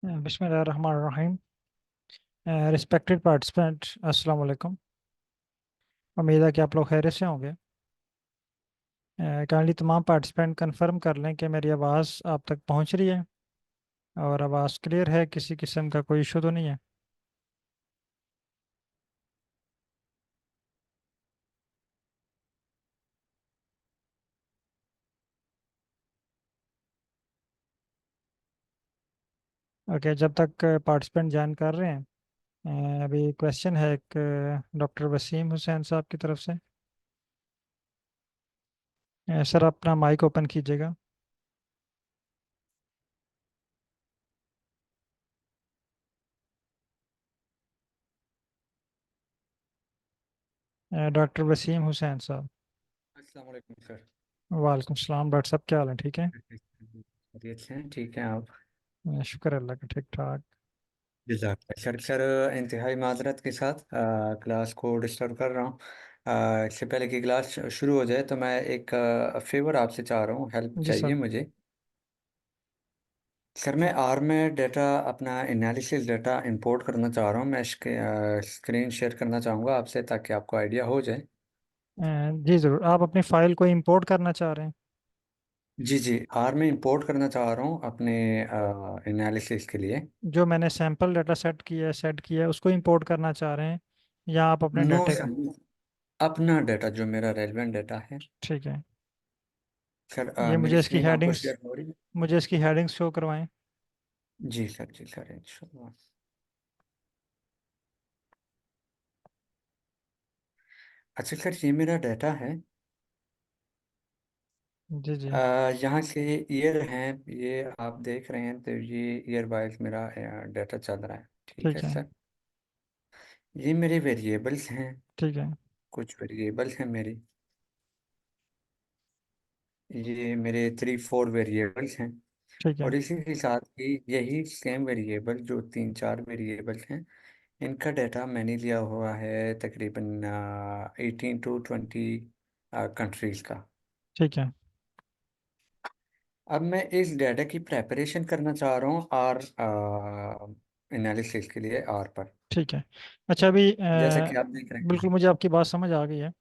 बिस्मिल्लाहिर्रहमानिर्रहीम। Respected participant, अस्सलाम वालेकुम। उम्मीद है कि आप लोग खैरियत से होंगे। काइंडली तमाम पार्टिसिपेंट कंफर्म कर लें कि मेरी आवाज़ आप तक पहुंच रही है और आवाज़ क्लियर है, किसी किस्म का कोई इशू तो नहीं है। ओके, जब तक पार्टिसिपेंट ज्वाइन कर रहे हैं, अभी क्वेश्चन है एक डॉक्टर वसीम हुसैन साहब की तरफ से। सर, अपना माइक ओपन कीजिएगा। डॉक्टर वसीम हुसैन साहब। अस्सलाम वालेकुम सर। वालेकुम सलाम डॉक्टर साहब, क्या हाल है? ठीक है। खैरियत से हैं? ठीक है आप? शुक्र अल्लाह का, ठीक ठाक। जज़ाक सर इंतहाई माजरत के साथ क्लास को डिस्टर्ब कर रहा हूँ। इससे पहले कि क्लास शुरू हो जाए तो मैं एक फेवर आपसे चाह रहा हूँ, हेल्प जी चाहिए सर। मुझे। सर मैं आर में डेटा अपना एनालिसिस डेटा इंपोर्ट करना चाह रहा हूँ। मैं इसके स्क्रीन शेयर करना चाहूँगा आपसे ताकि आपको आइडिया हो जाए। जी ज़रूर, आप अपनी फ़ाइल को इंपोर्ट करना चाह रहे हैं? जी जी, आर में इंपोर्ट करना चाह रहा हूँ अपने एनालिसिस के लिए। जो मैंने सैंपल डाटा सेट किया है उसको इंपोर्ट करना चाह रहे हैं, या आप अपने नो डाटे का? सर, अपना डेटा जो मेरा रेलिवेंट डेटा है। ठीक है। सर ये मेरी मुझे इसकी स्क्रीन आपको हेडिंग्स शेयर हो रही है? मुझे इसकी हेडिंग्स शो करवाएं। जी सर इंशाल्लाह। अच्छा सर, ये मेरा डाटा है। जी जी। यहाँ से ईयर हैं, ये आप देख रहे हैं तो ये ईयर वाइज मेरा डाटा चल रहा है। ठीक है ठीक है। सर, ये मेरे वेरिएबल्स हैं। ठीक है। कुछ वेरिएबल्स हैं मेरी, ये मेरे 3-4 वेरिएबल्स हैं। ठीक है। और इसी के साथ ही यही सेम वेरिएबल जो 3-4 वेरिएबल्स हैं, इनका डाटा मैंने लिया हुआ है तकरीबन 18 to 20 कंट्रीज़ का। ठीक है। अब मैं इस डाटा की प्रेपरेशन करना चाह रहा हूँ आर एनालिसिस के लिए आर पर। ठीक है। अच्छा, अभी जैसा कि आप देख रहे बिल्कुल हैं। मुझे आपकी बात समझ आ गई है।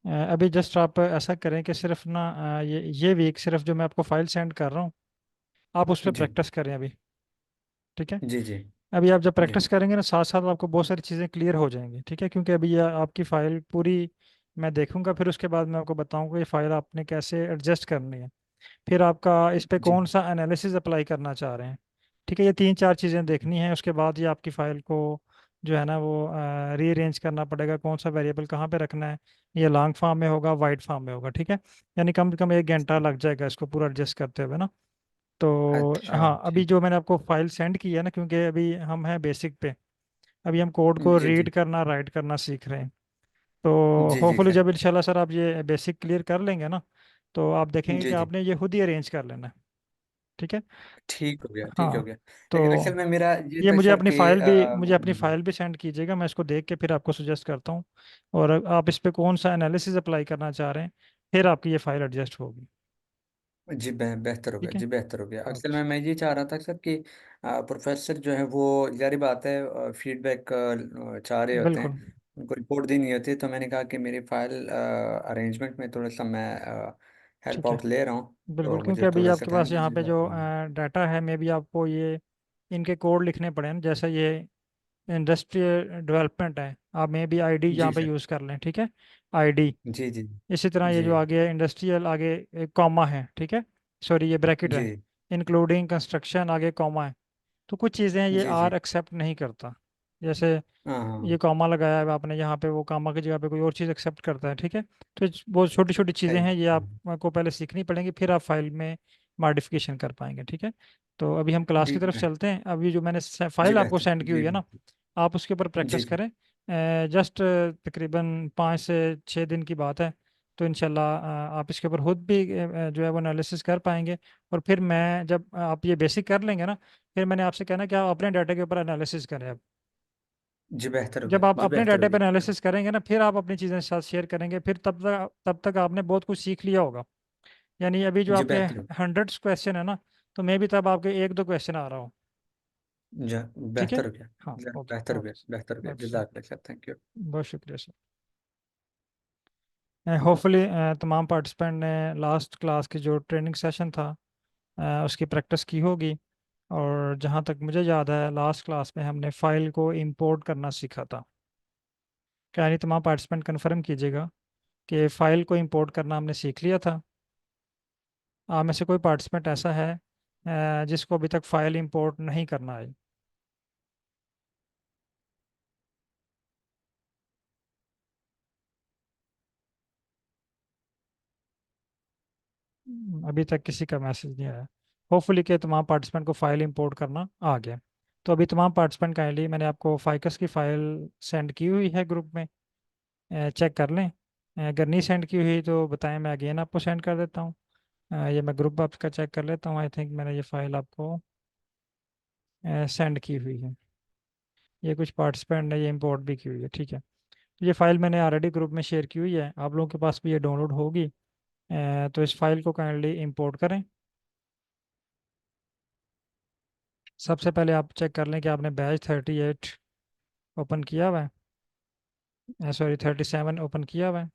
अभी जस्ट आप ऐसा करें कि सिर्फ ना, ये वीक सिर्फ जो मैं आपको फाइल सेंड कर रहा हूँ, आप उस पर जी प्रैक्टिस करें अभी। ठीक है। जी जी अभी आप जब जी प्रैक्टिस करेंगे ना, साथ साथ आपको बहुत सारी चीज़ें क्लियर हो जाएंगी। ठीक है, क्योंकि अभी ये आपकी फ़ाइल पूरी मैं देखूंगा, फिर उसके बाद मैं आपको बताऊंगा ये फ़ाइल आपने कैसे एडजस्ट करनी है, फिर आपका इस पे जी कौन सा एनालिसिस अप्लाई करना चाह रहे हैं। ठीक है, ये तीन चार चीज़ें देखनी है, उसके बाद ये आपकी फ़ाइल को जो है ना वो रीअरेंज करना पड़ेगा, कौन सा वेरिएबल कहाँ पे रखना है। ये लॉन्ग फॉर्म में होगा, वाइड फॉर्म में होगा। ठीक है, यानी कम से कम 1 घंटा लग जाएगा इसको पूरा एडजस्ट करते हुए ना। तो अच्छा हाँ, अभी ठीक। जो मैंने आपको फाइल सेंड की है ना, क्योंकि अभी हम हैं बेसिक पे, अभी हम कोड को जी रीड जी करना राइट करना सीख रहे हैं। तो जी होपफुली सर। जब इंशाल्लाह सर आप ये बेसिक क्लियर कर लेंगे ना, तो आप देखेंगे जी कि जी आपने ये खुद ही अरेंज कर लेना है। ठीक है। ठीक हो गया, ठीक हो हाँ, गया। लेकिन तो असल में मेरा ये ये था मुझे सर अपनी कि फाइल भी मुझे अपनी फाइल भी सेंड कीजिएगा, मैं इसको देख के फिर आपको सुजेस्ट करता हूँ, और आप इस पे कौन सा एनालिसिस अप्लाई करना चाह रहे हैं, फिर आपकी ये फाइल एडजस्ट होगी। जी बेहतर हो गया, ठीक है। जी बेहतर हो गया। असल में ओके। मैं ये चाह रहा था सर कि प्रोफेसर जो है वो जारी बात है फीडबैक चाह रहे होते बिल्कुल। हैं, उनको रिपोर्ट देनी होती है। तो मैंने कहा कि मेरी फाइल अरेंजमेंट में थोड़ा सा मैं हेल्प ठीक है। आउट ले रहा हूँ, बिल्कुल, तो क्योंकि मुझे अभी थोड़ा सा आपके पास टाइम यहाँ पे दीजिएगा। जो डाटा है, मे भी आपको ये इनके कोड लिखने पड़े हैं, जैसे ये इंडस्ट्रियल डेवलपमेंट है, आप मे भी आईडी यहाँ जी पे सर। यूज़ कर लें। ठीक है, आईडी। जी जी इसी तरह ये जी जो आगे है इंडस्ट्रियल, आगे एक कॉमा है। ठीक है, सॉरी ये ब्रैकेट है। जी इंक्लूडिंग कंस्ट्रक्शन, आगे कॉमा है। तो कुछ चीज़ें हैं ये जी जी आर एक्सेप्ट नहीं करता, जैसे हाँ हाँ ये कॉमा लगाया है आपने यहाँ पे, वो कॉमा की जगह पे कोई और चीज़ एक्सेप्ट करता है। ठीक है, तो बहुत छोटी छोटी है। चीज़ें हैं, ये आपको पहले सीखनी पड़ेंगी, फिर आप फाइल में मॉडिफिकेशन कर पाएंगे। ठीक है, तो अभी हम क्लास जी की तरफ चलते हैं। अभी जो मैंने जी फाइल आपको बेहतर, सेंड की जी हुई है ना, आप उसके ऊपर जी प्रैक्टिस जी करें। जस्ट तकरीबन 5 से 6 दिन की बात है। तो इंशाल्लाह आप इसके ऊपर खुद भी जो है वो एनालिसिस कर पाएंगे। और फिर मैं जब आप ये बेसिक कर लेंगे ना, फिर मैंने आपसे कहना कि आप अपने डाटा के ऊपर एनालिसिस करें अब। जी बेहतर हो जब गया, आप जी अपने बेहतर हो डाटा पर गया। एनालिसिस करेंगे ना, फिर आप अपनी चीज़ें साथ शेयर करेंगे, फिर तब तक आपने बहुत कुछ सीख लिया होगा। यानी अभी जो जी आपके बेहतर हो। 100 क्वेश्चन है ना, तो मे भी तब आपके 1-2 क्वेश्चन आ रहा हो। ठीक है। बेहतर हो गया। हाँ, ओके, बेहतर हो गया, ओके, बेहतर हो गया, ओके सर। जज़ाक सर, थैंक यू। बहुत शुक्रिया सर। होपफुली तमाम पार्टिसिपेंट ने लास्ट क्लास की जो ट्रेनिंग सेशन था उसकी प्रैक्टिस की होगी। और जहाँ तक मुझे याद है, लास्ट क्लास में हमने फाइल को इंपोर्ट करना सीखा था। क्या नहीं, तमाम पार्टिसिपेंट कंफर्म कीजिएगा कि फाइल को इंपोर्ट करना हमने सीख लिया था। आप में से कोई पार्टिसिपेंट ऐसा है जिसको अभी तक फाइल इंपोर्ट नहीं करना है? अभी तक किसी का मैसेज नहीं आया। होपफुली के तमाम पार्टिसिपेंट को फाइल इंपोर्ट करना आ गया। तो अभी तमाम पार्टिसिपेंट काइंडली, मैंने आपको फाइकस की फाइल सेंड की हुई है ग्रुप में, चेक कर लें। अगर नहीं सेंड की हुई तो बताएं, मैं अगेन आपको सेंड कर देता हूँ। ये मैं ग्रुप आपका चेक कर लेता हूँ। आई थिंक मैंने ये फाइल आपको सेंड की हुई है। ये कुछ पार्टिसिपेंट ने ये इंपोर्ट भी की हुई है, ठीक है। तो ये फाइल मैंने ऑलरेडी ग्रुप में शेयर की हुई है, आप लोगों के पास भी ये डाउनलोड होगी। तो इस फाइल को काइंडली इंपोर्ट करें। सबसे पहले आप चेक कर लें कि आपने बैच 38 ओपन किया हुआ है, सॉरी 37 ओपन किया हुआ है।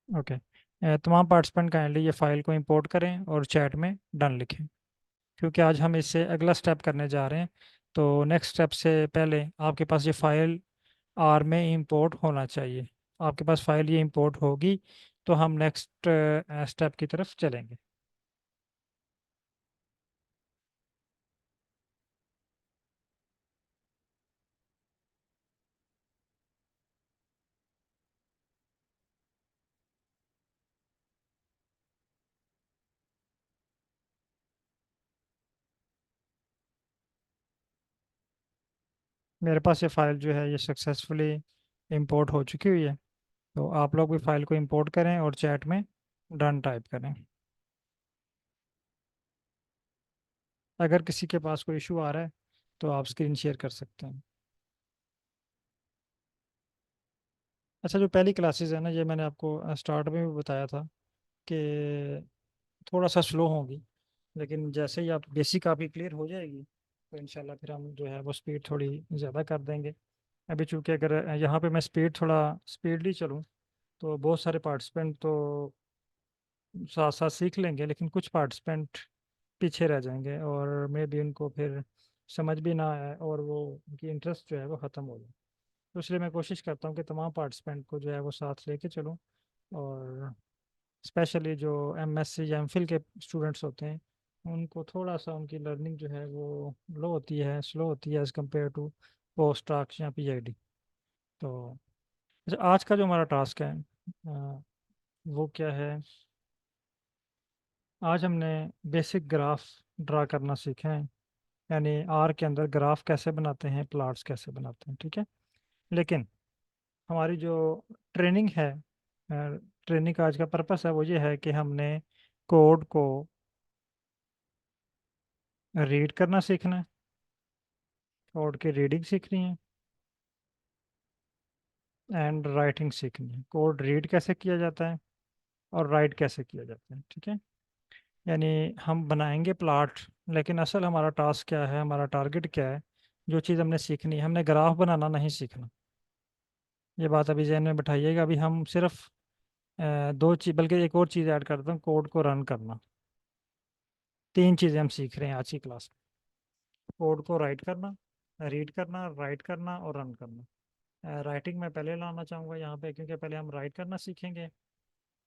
ओके। तमाम पार्टिसिपेंट काइंडली ये फाइल को इंपोर्ट करें और चैट में डन लिखें, क्योंकि आज हम इससे अगला स्टेप करने जा रहे हैं। तो नेक्स्ट स्टेप से पहले आपके पास ये फाइल आर में इंपोर्ट होना चाहिए। आपके पास फाइल ये इंपोर्ट होगी तो हम नेक्स्ट स्टेप की तरफ चलेंगे। मेरे पास ये फाइल जो है ये सक्सेसफुली इंपोर्ट हो चुकी हुई है। तो आप लोग भी फाइल को इंपोर्ट करें और चैट में डन टाइप करें। अगर किसी के पास कोई इशू आ रहा है तो आप स्क्रीन शेयर कर सकते हैं। अच्छा, जो पहली क्लासेस है ना, ये मैंने आपको स्टार्ट में भी बताया था कि थोड़ा सा स्लो होगी, लेकिन जैसे ही आप बेसिक आपकी क्लियर हो जाएगी तो इंशाल्लाह फिर हम जो है वो स्पीड थोड़ी ज़्यादा कर देंगे। अभी चूंकि अगर यहाँ पे मैं स्पीड थोड़ा स्पीडली चलूँ तो बहुत सारे पार्टिसिपेंट तो साथ साथ सीख लेंगे, लेकिन कुछ पार्टिसिपेंट पीछे रह जाएंगे और मे भी उनको फिर समझ भी ना आए और वो उनकी इंटरेस्ट जो है वो ख़त्म हो जाए। तो इसलिए मैं कोशिश करता हूँ कि तमाम पार्टिसिपेंट को जो है वो साथ लेके चलूँ। और स्पेशली जो एमएससी या एमफिल के स्टूडेंट्स होते हैं, उनको थोड़ा सा उनकी लर्निंग जो है वो लो होती है, स्लो होती है as compare to post docs या पीआईडी। तो अच्छा, आज का जो हमारा टास्क है वो क्या है? आज हमने बेसिक ग्राफ ड्रा करना सीखे हैं, यानी आर के अंदर ग्राफ कैसे बनाते हैं, प्लॉट्स कैसे बनाते हैं, ठीक है। लेकिन हमारी जो ट्रेनिंग है, ट्रेनिंग का आज का पर्पस है वो ये है कि हमने कोड को रीड करना सीखना है, कोड की रीडिंग सीखनी है एंड राइटिंग सीखनी है। कोड रीड कैसे किया जाता है और राइट कैसे किया जाता है, ठीक है। यानी हम बनाएंगे प्लॉट, लेकिन असल हमारा टास्क क्या है, हमारा टारगेट क्या है? जो चीज़ हमने सीखनी है, हमने ग्राफ बनाना नहीं सीखना। ये बात अभी जहन में बैठाइएगा। अभी हम सिर्फ दो चीज, बल्कि एक और चीज़ ऐड करता हूँ, कोड को रन करना। तीन चीज़ें हम सीख रहे हैं आज की क्लास में। कोड को राइट करना, रीड करना, राइट करना और रन करना। राइटिंग में पहले लाना चाहूँगा यहाँ पे, क्योंकि पहले हम राइट करना सीखेंगे,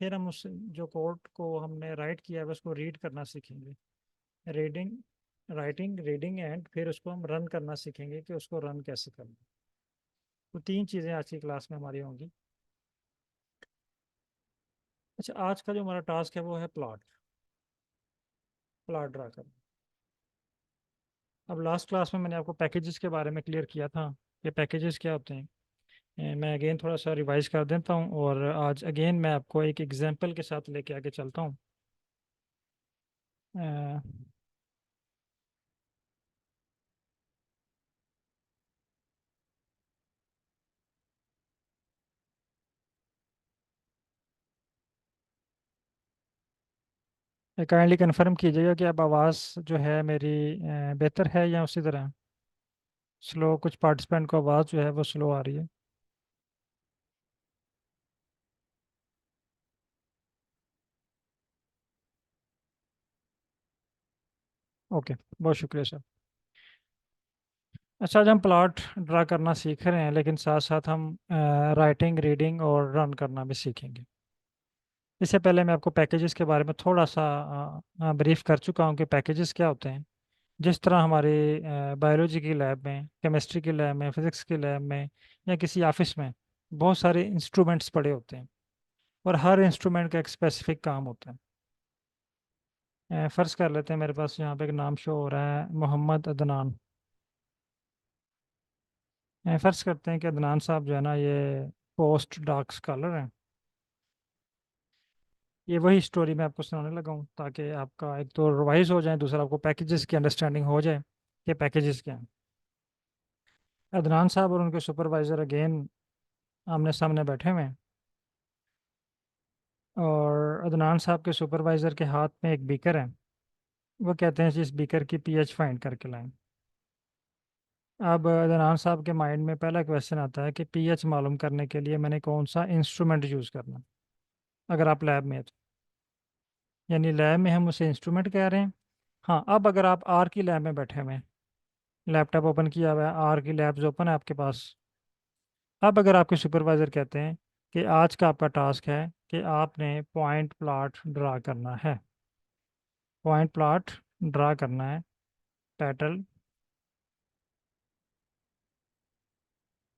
फिर हम उस जो कोड को हमने राइट किया है उसको रीड करना सीखेंगे। रीडिंग, राइटिंग, रीडिंग एंड फिर उसको हम रन करना सीखेंगे कि उसको रन कैसे करना। तो तीन चीज़ें आज की क्लास में हमारी होंगी। अच्छा, आज का जो हमारा टास्क है वो है प्लॉट, प्लॉट ड्रा करना। अब लास्ट क्लास में मैंने आपको पैकेजेस के बारे में क्लियर किया था, ये पैकेजेस क्या होते हैं। मैं अगेन थोड़ा सा रिवाइज कर देता हूँ और आज अगेन मैं आपको एक एग्जांपल के साथ लेके आके चलता हूँ। अ, काइंडली कंफर्म कीजिएगा कि अब आवाज़ जो है मेरी बेहतर है या उसी तरह स्लो, कुछ पार्टिसिपेंट को आवाज़ जो है वो स्लो आ रही है। ओके, बहुत शुक्रिया सर। अच्छा, आज हम प्लॉट ड्रा करना सीख रहे हैं, लेकिन साथ साथ हम राइटिंग, रीडिंग और रन करना भी सीखेंगे। इससे पहले मैं आपको पैकेजेस के बारे में थोड़ा सा ब्रीफ कर चुका हूँ कि पैकेजेस क्या होते हैं। जिस तरह हमारे बायोलॉजी की लैब में, केमिस्ट्री की लैब में, फिजिक्स की लैब में या किसी ऑफिस में बहुत सारे इंस्ट्रूमेंट्स पड़े होते हैं, और हर इंस्ट्रूमेंट का एक स्पेसिफिक काम होता है। फ़र्ज़ कर लेते हैं मेरे पास यहाँ पे एक नाम शो हो रहा है, मोहम्मद अदनान। फ़र्ज़ करते हैं कि अदनान साहब जो है ना, ये पोस्ट डॉक स्कॉलर हैं। ये वही स्टोरी मैं आपको सुनाने लगा हूँ, ताकि आपका एक तो रिवाइज हो जाए, दूसरा आपको पैकेजेस की अंडरस्टैंडिंग हो जाए कि पैकेजेस क्या हैं। अदनान साहब और उनके सुपरवाइज़र अगेन आमने सामने बैठे हुए हैं, और अदनान साहब के सुपरवाइज़र के हाथ में एक बीकर है। वो कहते हैं जी इस बीकर की पीएच फाइंड करके लाएं। अब अदनान साहब के माइंड में पहला क्वेश्चन आता है कि पीएच मालूम करने के लिए मैंने कौन सा इंस्ट्रूमेंट यूज़ करना है, अगर आप लैब में हैं तो। यानी लैब में हम उसे इंस्ट्रूमेंट कह रहे हैं। हाँ, अब अगर आप आर की लैब में बैठे हुए हैं, लैपटॉप ओपन किया हुआ है, आर की लैब्स ओपन है आपके पास। अब अगर आपके सुपरवाइज़र कहते हैं कि आज का आपका टास्क है कि आपने पॉइंट प्लॉट ड्रा करना है, पॉइंट प्लॉट ड्रा करना है, petal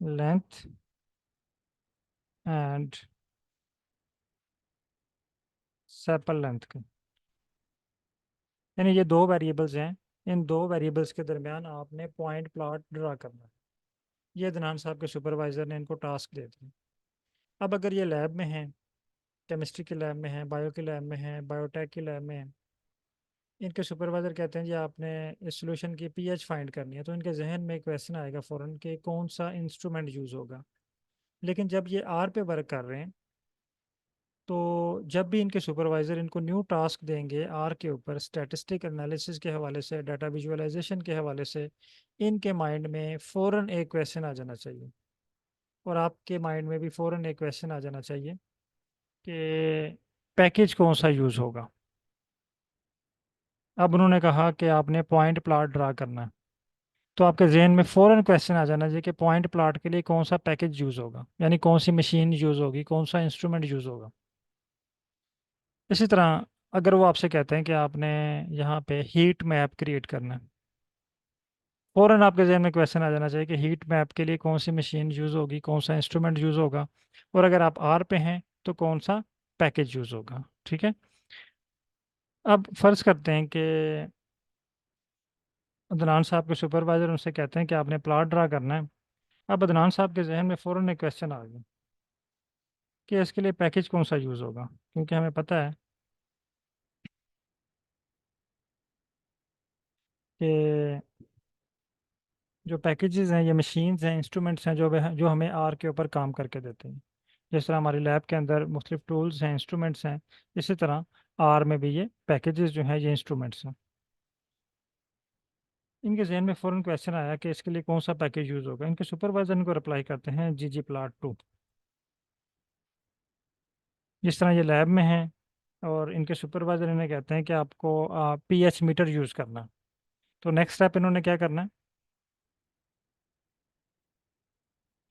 length and sepal length के। यानी ये दो वेरिएबल्स हैं, इन दो वेरिएबल्स के दरमियान आपने पॉइंट प्लॉट ड्रा करना है। ये अदनान साहब के सुपरवाइज़र ने इनको टास्क दे दिया। अब अगर ये लैब में है, केमिस्ट्री की लैब में है, बायो की लैब में है, बायोटेक की लैब में है, इनके सुपरवाइज़र कहते हैं जी आपने इस सोल्यूशन की पीएच फाइंड करनी है, तो इनके जहन में एक क्वेश्चन आएगा फ़ौरन कि कौन सा इंस्ट्रूमेंट यूज़ होगा। लेकिन जब ये आर पे वर्क कर रहे हैं, तो जब भी इनके सुपरवाइज़र इनको न्यू टास्क देंगे आर के ऊपर, स्टैटिस्टिक एनालिसिस के हवाले से, डाटा विजुअलाइजेशन के हवाले से, इनके माइंड में फ़ौरन एक क्वेश्चन आ जाना चाहिए, और आपके माइंड में भी फ़ौरन एक क्वेश्चन आ जाना चाहिए कि पैकेज कौन सा यूज़ होगा। अब उन्होंने कहा कि आपने पॉइंट प्लॉट ड्रा करना है, तो आपके जहन में फ़ौरन क्वेश्चन आ जाना चाहिए कि पॉइंट प्लॉट के लिए कौन सा पैकेज यूज़ होगा, यानी कौन सी मशीन यूज़ होगी, कौन सा इंस्ट्रूमेंट यूज़ होगा। इसी तरह अगर वो आपसे कहते हैं कि आपने यहाँ पे हीट मैप क्रिएट करना है, फ़ौरन आपके जहन में क्वेश्चन आ जाना चाहिए कि हीट मैप के लिए कौन सी मशीन यूज़ होगी, कौन सा इंस्ट्रूमेंट यूज़ होगा, और अगर आप आर पे हैं तो कौन सा पैकेज यूज़ होगा। ठीक है। अब फ़र्ज़ करते हैं कि अदनान साहब के सुपरवाइज़र उनसे कहते हैं कि आपने प्लॉट ड्रा करना है। अब अदनान साहब के जहन में फ़ौरन एक क्वेश्चन आ गया कि इसके लिए पैकेज कौन सा यूज़ होगा, क्योंकि हमें पता है कि जो पैकेजेस हैं, ये मशीन्स हैं, इंस्ट्रूमेंट्स हैं, जो हमें आर के ऊपर काम करके देते हैं। जिस तरह हमारी लैब के अंदर मुख्तलिफ टूल्स हैं, इंस्ट्रूमेंट्स हैं, इसी तरह आर में भी ये पैकेजेस जो हैं, ये इंस्ट्रूमेंट्स हैं। इनके जहन में फ़ौरन क्वेश्चन आया कि इसके लिए कौन सा पैकेज यूज़ होगा। इनके सुपरवाइजर इनको रिप्लाई करते हैं जी जी प्लॉट टू। जिस तरह ये लैब में है और इनके सुपरवाइजर इन्हें कहते हैं कि आपको पीएच मीटर यूज़ करना, तो नेक्स्ट स्टेप इन्होंने क्या करना है,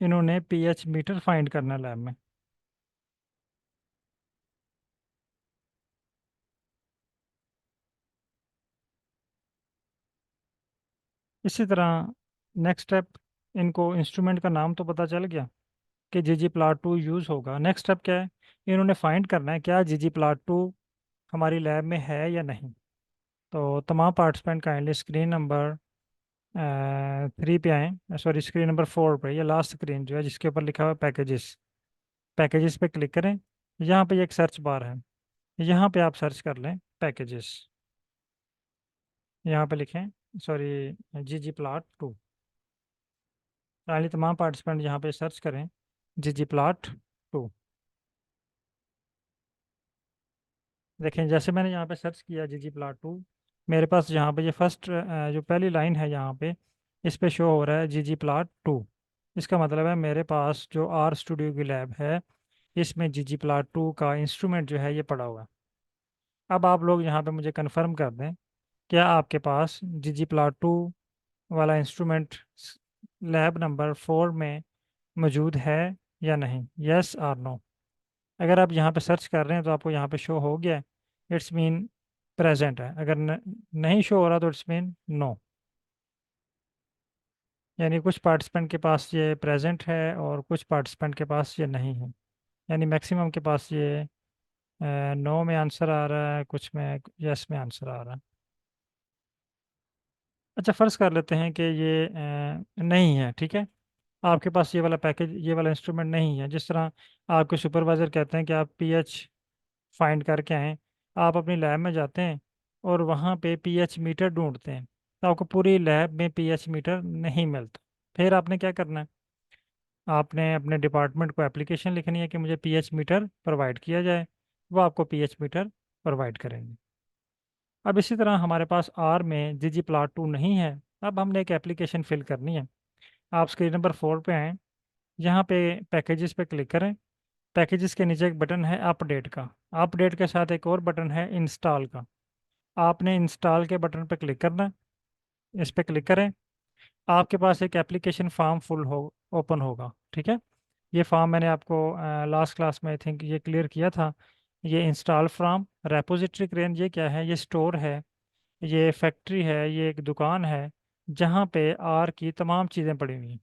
इन्होंने पीएच मीटर फाइंड करना है लैब में। इसी तरह नेक्स्ट स्टेप, इनको इंस्ट्रूमेंट का नाम तो पता चल गया कि जी जी प्लॉट टू यूज़ होगा। नेक्स्ट स्टेप क्या है, इन्होंने फाइंड करना है क्या जी जी प्लॉट टू हमारी लैब में है या नहीं। तो तमाम पार्टिसिपेंट काइंडली स्क्रीन नंबर 3 पे आएँ, सॉरी स्क्रीन नंबर 4 पे, ये लास्ट स्क्रीन जो है जिसके ऊपर लिखा हुआ है पैकेजेस, पैकेजेस पे क्लिक करें। यहाँ पे एक सर्च बार है, यहाँ पे आप सर्च कर लें पैकेजेस, यहाँ पे लिखें, sorry G G plot two. पहले तमाम पार्टिसिपेंट यहाँ पे सर्च करें जी जी प्लॉट टू। देखें जैसे मैंने यहाँ पे सर्च किया ggplot2, मेरे पास यहाँ पे ये फर्स्ट जो पहली लाइन है यहाँ पे, इस पे शो हो रहा है ggplot2। इसका मतलब है मेरे पास जो आर स्टूडियो की लैब है, इसमें ggplot2 का इंस्ट्रूमेंट जो है ये पड़ा हुआ है। अब आप लोग यहाँ पे मुझे कंफर्म कर दें, क्या आपके पास ggplot2 वाला इंस्ट्रूमेंट लैब नंबर 4 में मौजूद है या नहीं, यस और नो। अगर आप यहाँ पे सर्च कर रहे हैं तो आपको यहाँ पे शो हो गया है, इट्स मीन प्रेजेंट है। अगर नहीं शो हो रहा तो इट्स मीन नो। यानी कुछ पार्टिसिपेंट के पास ये प्रेजेंट है और कुछ पार्टिसिपेंट के पास ये नहीं है। यानी मैक्सिमम के पास ये नो में आंसर आ रहा है, कुछ में यस में आंसर आ रहा है। अच्छा, फर्ज कर लेते हैं कि ये नहीं है, ठीक है। आपके पास ये वाला पैकेज, ये वाला इंस्ट्रूमेंट नहीं है। जिस तरह आपके सुपरवाइजर कहते हैं कि आप पीएच फाइंड करके आएँ, आप अपनी लैब में जाते हैं और वहाँ पे पीएच मीटर ढूंढते हैं, तो आपको पूरी लैब में पीएच मीटर नहीं मिलता। फिर आपने क्या करना है, आपने अपने डिपार्टमेंट को एप्लीकेशन लिखनी है कि मुझे पीएच मीटर प्रोवाइड किया जाए। वो आपको पीएच मीटर प्रोवाइड करेंगे। अब इसी तरह हमारे पास आर में ggplot2 नहीं है। अब हमने एक एप्लीकेशन फिल करनी है। आप स्क्रीन नंबर 4 पे आएँ, यहाँ पे पैकेजेस पे क्लिक करें। पैकेजेस के नीचे एक बटन है अपडेट का। अपडेट के साथ एक और बटन है इंस्टॉल का। आपने इंस्टॉल के बटन पर क्लिक करना है। इस पर क्लिक करें, आपके पास एक एप्लीकेशन फॉर्म फुल हो ओपन होगा, ठीक है। ये फॉर्म मैंने आपको लास्ट क्लास में आई थिंक ये क्लियर किया था। ये इंस्टॉल फ्रॉम रेपोजिटरी क्रेन, ये क्या है, ये स्टोर है, ये फैक्ट्री है, ये एक दुकान है जहाँ पे आर की तमाम चीज़ें पड़ी हुई हैं।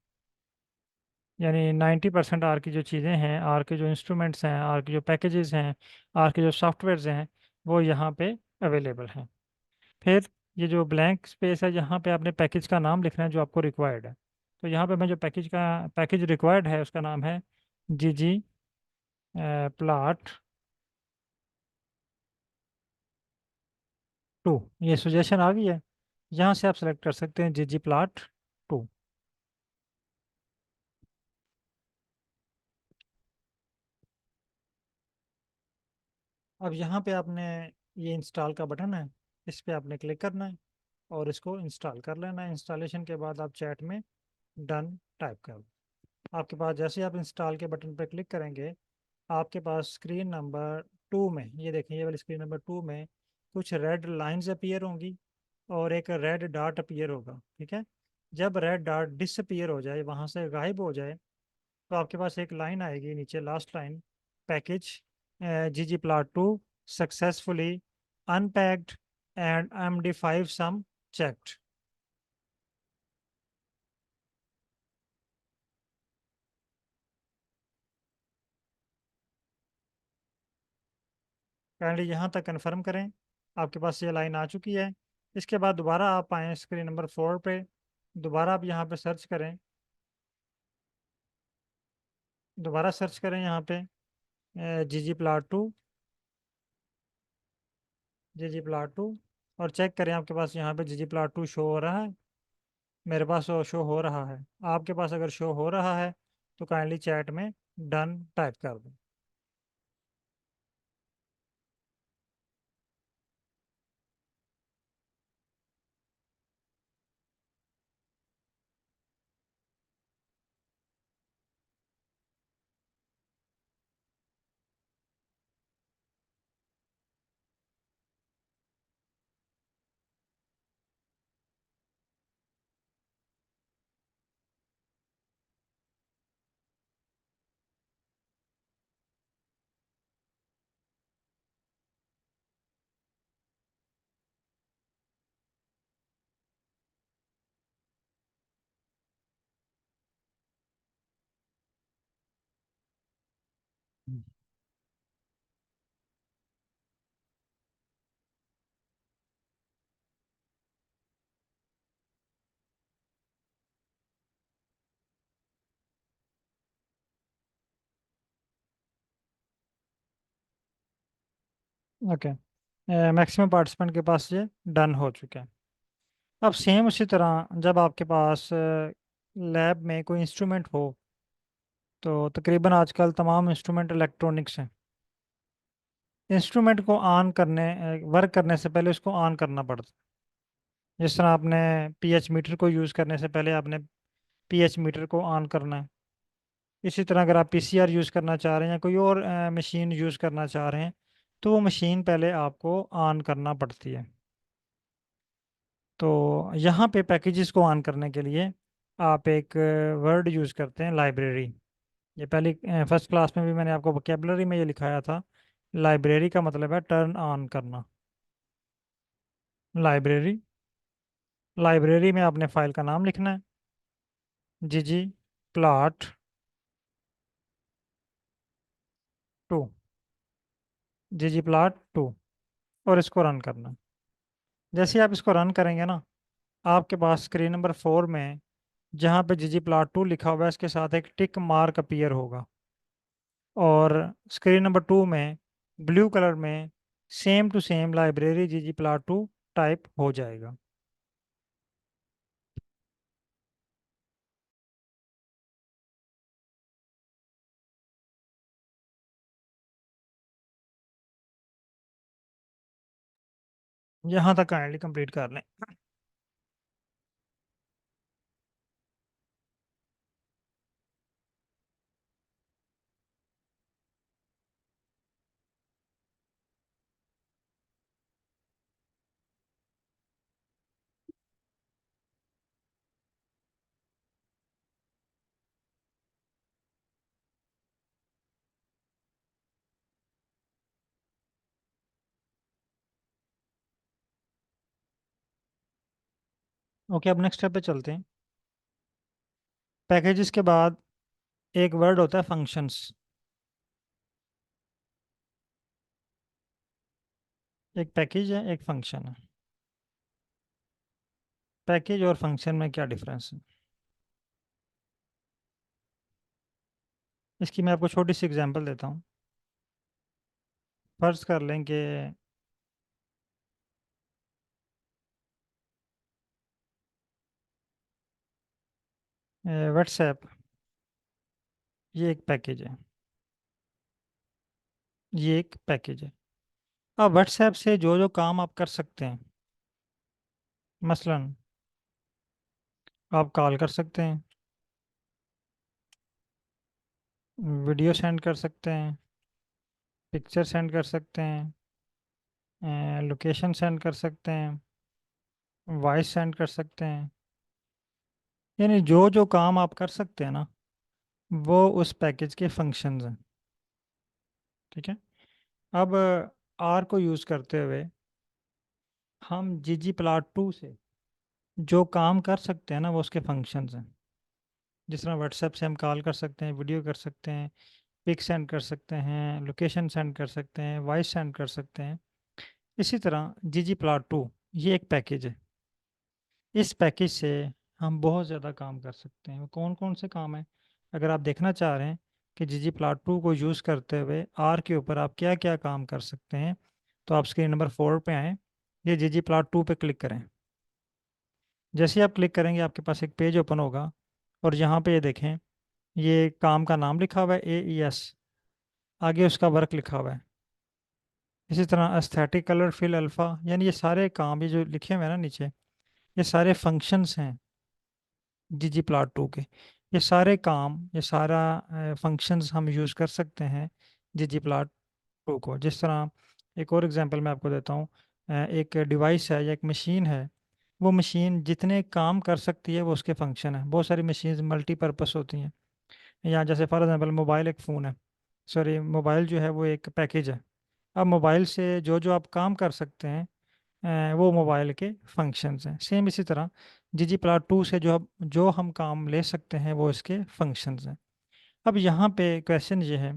यानी 90% आर की जो चीज़ें हैं, आर के जो इंस्ट्रूमेंट्स हैं, आर के जो पैकेजेस हैं, आर के जो सॉफ्टवेयर्स हैं, वो यहाँ पे अवेलेबल हैं। फिर ये जो ब्लैंक स्पेस है, यहाँ पे आपने पैकेज का नाम लिखना है जो आपको रिक्वायर्ड है। तो यहाँ पे मैं जो पैकेज रिक्वायर्ड है उसका नाम है ggplot2। ये सजेशन आ गई है, यहाँ से आप सेलेक्ट कर सकते हैं ggplot2। अब यहाँ पे आपने, ये इंस्टॉल का बटन है, इस पे आपने क्लिक करना है और इसको इंस्टॉल कर लेना है। इंस्टॉलेशन के बाद आप चैट में डन टाइप कर दो। आपके पास जैसे ही आप इंस्टॉल के बटन पर क्लिक करेंगे, आपके पास स्क्रीन नंबर 2 में, ये देखें ये वाली स्क्रीन नंबर 2 में कुछ रेड लाइंस अपीयर होंगी और एक रेड डॉट अपीयर होगा, ठीक है। जब रेड डॉट डिसअपीयर हो जाए, वहाँ से गायब हो जाए, तो आपके पास एक लाइन आएगी नीचे, last line, package ggplot2 successfully unpacked and MD5 sum checked. Kindly यहाँ तक कंफर्म करें, आपके पास ये लाइन आ चुकी है। इसके बाद दोबारा आप आएँ स्क्रीन नंबर 4 पे, दोबारा आप यहाँ पे सर्च करें, दोबारा सर्च करें यहाँ पे ggplot2 और चेक करें आपके पास यहाँ पे ggplot2 शो हो रहा है। मेरे पास वो शो हो रहा है। आपके पास अगर शो हो रहा है तो काइंडली चैट में डन टाइप कर दें। ओके, मैक्सिमम पार्टिसिपेंट के पास ये डन हो चुका है। अब सेम उसी तरह जब आपके पास लैब में कोई इंस्ट्रूमेंट हो, तो तकरीबन आजकल तमाम इंस्ट्रूमेंट इलेक्ट्रॉनिक्स हैं। इंस्ट्रूमेंट को ऑन करने, वर्क करने से पहले उसको ऑन करना पड़ता है। जिस तरह आपने पीएच मीटर को यूज़ करने से पहले आपने पीएच मीटर को ऑन करना है। इसी तरह अगर आप पीसीआर यूज़ करना चाह रहे हैं या कोई और मशीन यूज़ करना चाह रहे हैं, तो वो मशीन पहले आपको ऑन करना पड़ती है। तो यहाँ पे पैकेजेस को ऑन करने के लिए आप एक वर्ड यूज़ करते हैं, लाइब्रेरी। ये पहली फर्स्ट क्लास में भी मैंने आपको वोकेबलरी में ये लिखाया था। लाइब्रेरी का मतलब है टर्न ऑन करना। लाइब्रेरी, लाइब्रेरी में आपने फाइल का नाम लिखना है, जीजी प्लॉट 2, जीजी प्लॉट 2, और इसको रन करना है। जैसे ही आप इसको रन करेंगे ना, आपके पास स्क्रीन नंबर 4 में जहाँ पे जीजी प्लॉट 2 लिखा हुआ है, इसके साथ एक टिक मार्क अपीयर होगा। और स्क्रीन नंबर 2 में ब्लू कलर में सेम टू सेम लाइब्रेरी जीजी प्लॉट 2 टाइप हो जाएगा। यहाँ तक काइंडली कंप्लीट कर लें। ओके, अब नेक्स्ट स्टेप पे चलते हैं। पैकेजेस के बाद एक वर्ड होता है फंक्शंस। एक पैकेज है, एक फंक्शन है। पैकेज और फंक्शन में क्या डिफरेंस है, इसकी मैं आपको छोटी सी एग्जांपल देता हूँ। फर्ज कर लें कि व्हाट्सएप ये एक पैकेज है। ये एक पैकेज है। अब व्हाट्सएप से जो जो काम आप कर सकते हैं, मसलन आप कॉल कर सकते हैं, वीडियो सेंड कर सकते हैं, पिक्चर सेंड कर सकते हैं, लोकेशन सेंड कर सकते हैं, वॉइस सेंड कर सकते हैं। यानी जो जो काम आप कर सकते हैं ना, वो उस पैकेज के फंक्शंस हैं। ठीक है। अब आर को यूज़ करते हुए हम जीजी प्लॉट 2 से जो काम कर सकते हैं ना, वो उसके फंक्शंस हैं। जिस तरह व्हाट्सएप से हम कॉल कर सकते हैं, वीडियो कर सकते हैं, पिक सेंड कर सकते हैं, लोकेशन सेंड कर सकते हैं, वॉइस सेंड कर सकते हैं। इसी तरह जीजी प्लॉट 2 ये एक पैकेज है। इस पैकेज से हम बहुत ज़्यादा काम कर सकते हैं। वो कौन कौन से काम हैं, अगर आप देखना चाह रहे हैं कि जीजी प्लॉट 2 को यूज़ करते हुए आर के ऊपर आप क्या क्या काम कर सकते हैं, तो आप स्क्रीन नंबर 4 पे आएँ, ये जीजी प्लॉट 2 पे क्लिक करें। जैसे ही आप क्लिक करेंगे आपके पास एक पेज ओपन होगा, और यहाँ पे ये देखें, ये काम का नाम लिखा हुआ है AES, आगे उसका वर्क लिखा हुआ है। इसी तरह एस्थेटिक कलर फिल अल्फ़ा, यानी ये सारे काम, ये जो लिखे हुए हैं ना नीचे, ये सारे फंक्शंस हैं जीजी प्लॉट 2 के। ये सारे काम, ये सारा फंक्शंस हम यूज़ कर सकते हैं जीजी प्लॉट 2 को। जिस तरह एक और एग्जांपल मैं आपको देता हूँ। एक डिवाइस है या एक मशीन है, वो मशीन जितने काम कर सकती है वो उसके फंक्शन है। बहुत सारी मशीन्स मल्टीपर्पस होती हैं। या जैसे फॉर एग्जांपल मोबाइल एक फ़ोन है, सॉरी मोबाइल जो है वो एक पैकेज है। अब मोबाइल से जो जो आप काम कर सकते हैं, वो मोबाइल के फंक्शंस हैं। सेम इसी तरह जीजी प्लॉट 2 से जो हम काम ले सकते हैं वो इसके फंक्शंस हैं। अब यहाँ पे क्वेश्चन ये है,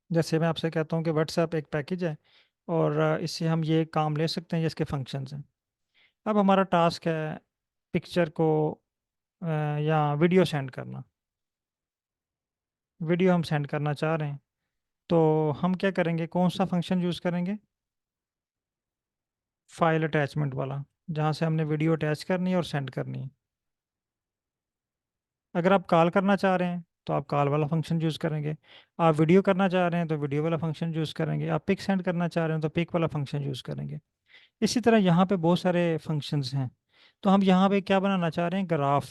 जैसे मैं आपसे कहता हूँ कि व्हाट्सएप एक पैकेज है और इससे हम ये काम ले सकते हैं, ये इसके फंक्शंस हैं। अब हमारा टास्क है पिक्चर को या वीडियो सेंड करना। वीडियो हम सेंड करना चाह रहे हैं, तो हम क्या करेंगे, कौन सा फंक्शन यूज़ करेंगे? फाइल अटैचमेंट वाला, जहाँ से हमने वीडियो अटैच करनी है और सेंड करनी है। अगर आप कॉल करना चाह रहे हैं तो आप कॉल वाला फंक्शन यूज़ करेंगे। आप वीडियो करना चाह रहे हैं तो वीडियो वाला फंक्शन यूज़ करेंगे। आप पिक सेंड करना चाह रहे हैं तो पिक वाला फंक्शन यूज़ करेंगे। इसी तरह यहाँ पे बहुत सारे फंक्शंस हैं। तो हम यहाँ पे क्या बनाना चाह रहे हैं, ग्राफ।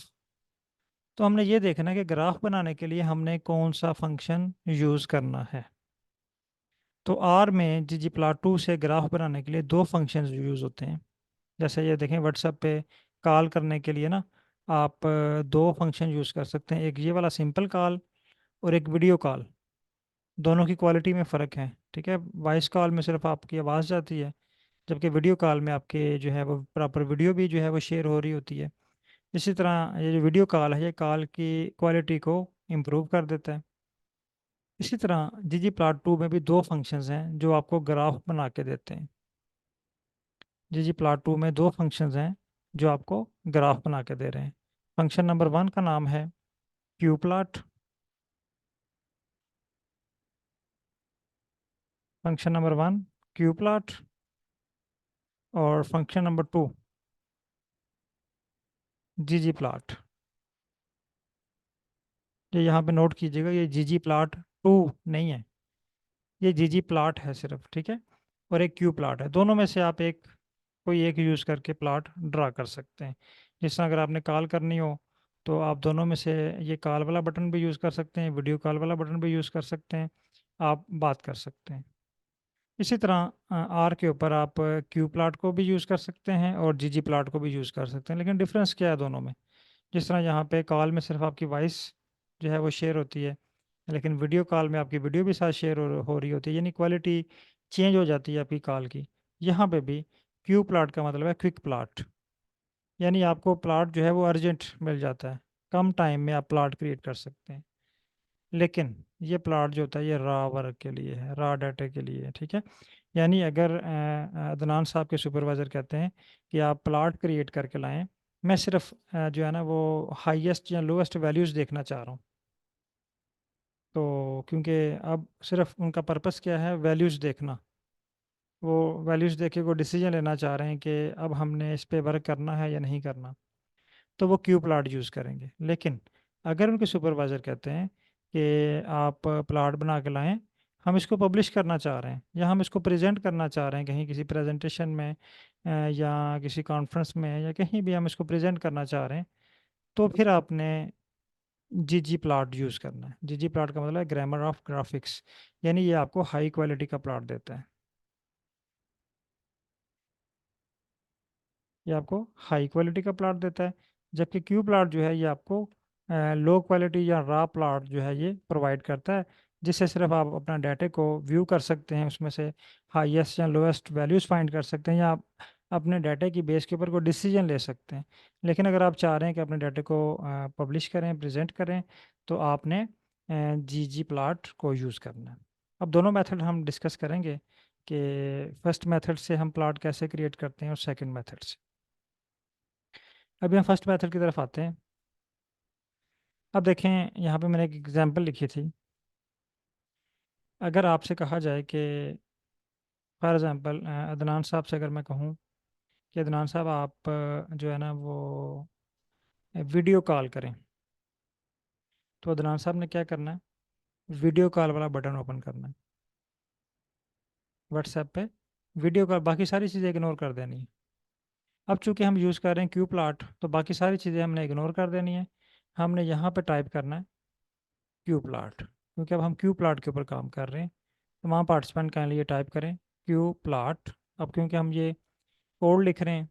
तो हमने ये देखना है कि ग्राफ बनाने के लिए हमने कौन सा फंक्शन यूज़ करना है। तो आर में ggplot2 से ग्राफ बनाने के लिए दो फंक्शंस यूज़ होते हैं। जैसे ये देखें, व्हाट्सएप पे कॉल करने के लिए ना आप दो फंक्शन यूज़ कर सकते हैं, एक ये वाला सिंपल कॉल और एक वीडियो कॉल। दोनों की क्वालिटी में फ़र्क है, ठीक है। वॉइस कॉल में सिर्फ आपकी आवाज़ जाती है, जबकि वीडियो कॉल में आपके जो है वो प्रॉपर वीडियो भी जो है वो शेयर हो रही होती है। इसी तरह ये जो वीडियो कॉल है, ये कॉल की क्वालिटी को इम्प्रूव कर देता है। इसी तरह ggplot2 में भी दो फंक्शंस हैं जो आपको ग्राफ बना के देते हैं। ggplot2 में दो फंक्शंस हैं जो आपको ग्राफ बना के दे रहे हैं। फंक्शन नंबर 1 का नाम है qplot। Function number 1 qplot। और फंक्शन नंबर 2 ggplot। ये यहाँ पे नोट कीजिएगा, ये ggplot2 नहीं है, ये ggplot है सिर्फ, ठीक है। और एक qplot है। दोनों में से आप एक कोई एक यूज़ करके प्लॉट ड्रा कर सकते हैं। जिस तरह अगर आपने कॉल करनी हो तो आप दोनों में से ये कॉल वाला बटन भी यूज़ कर सकते हैं, वीडियो कॉल वाला बटन भी यूज़ कर सकते हैं, आप बात कर सकते हैं। इसी तरह आर के ऊपर आप क्यू प्लाट को भी यूज़ कर सकते हैं और जीजी प्लाट को भी यूज़ कर सकते हैं, लेकिन डिफरेंस क्या है दोनों में। जिस तरह यहाँ पे कॉल में सिर्फ आपकी वॉइस जो है वो शेयर होती है, लेकिन वीडियो कॉल में आपकी वीडियो भी साथ शेयर हो रही होती है, यानी क्वालिटी चेंज हो जाती है आपकी कॉल की। यहाँ पे भी क्यू प्लाट का मतलब है क्विक प्लाट, यानी आपको प्लाट जो है वो अर्जेंट मिल जाता है, कम टाइम में आप प्लाट क्रिएट कर सकते हैं। लेकिन ये प्लाट जो होता है ये रा वर्क के लिए है, रा डाटा के लिए है, ठीक है। यानी अगर अदनान साहब के सुपरवाइज़र कहते हैं कि आप प्लाट क्रिएट करके लाएं, मैं सिर्फ जो है ना वो हाईएस्ट या लोएस्ट वैल्यूज़ देखना चाह रहा हूँ। तो क्योंकि अब सिर्फ उनका पर्पस क्या है, वैल्यूज़ देखना। वो वैल्यूज़ देख के वो डिसीजन लेना चाह रहे हैं कि अब हमने इस पे वर्क करना है या नहीं करना, तो वो क्यू प्लाट यूज़ करेंगे। लेकिन अगर उनके सुपरवाइज़र कहते हैं कि आप प्लाट बना के लाएं, हम इसको पब्लिश करना चाह रहे हैं या हम इसको प्रेजेंट करना चाह रहे हैं कहीं किसी प्रेजेंटेशन में या किसी कॉन्फ्रेंस में या कहीं भी हम इसको प्रेजेंट करना चाह रहे हैं, तो फिर आपने जीजी प्लाट यूज़ करना है। जीजी प्लाट का मतलब है ग्रामर ऑफ ग्राफिक्स, यानी ये आपको हाई क्वालिटी का प्लाट देता है। ये आपको हाई क्वालिटी का प्लॉट देता है, जबकि क्यू प्लॉट जो है ये आपको लो क्वालिटी या रा प्लॉट जो है ये प्रोवाइड करता है, जिससे सिर्फ आप अपना डाटा को व्यू कर सकते हैं, उसमें से हाईएस्ट या लोएस्ट वैल्यूज़ फाइंड कर सकते हैं, या आप अपने डाटा की बेस के ऊपर कोई डिसीजन ले सकते हैं। लेकिन अगर आप चाह रहे हैं कि अपने डाटा को पब्लिश करें, प्रेजेंट करें, तो आपने जी प्लॉट को यूज़ करना है। अब दोनों मेथड हम डिस्कस करेंगे कि फर्स्ट मेथड से हम प्लॉट कैसे क्रिएट करते हैं और सेकंड मेथड से। अभी हम फर्स्ट मेथड की तरफ आते हैं। अब देखें, यहाँ पे मैंने एक एग्जांपल लिखी थी। अगर आपसे कहा जाए कि फॉर एग्जांपल अदनान साहब से अगर मैं कहूँ कि अदनान साहब आप जो है ना वो वीडियो कॉल करें, तो अदनान साहब ने क्या करना है, वीडियो कॉल वाला बटन ओपन करना है व्हाट्सएप पे, वीडियो कॉल, बाकी सारी चीज़ें इग्नोर कर देनी है। अब चूंकि हम यूज़ कर रहे हैं क्यू प्लाट, तो बाकी सारी चीज़ें हमने इग्नोर कर देनी है। हमने यहाँ पे टाइप करना है क्यू प्लाट, क्योंकि अब हम क्यू प्लाट के ऊपर काम कर रहे हैं। तमाम पार्टिसिपेंट के लिए टाइप करें क्यू प्लाट। अब क्योंकि हम ये कोड लिख रहे हैं,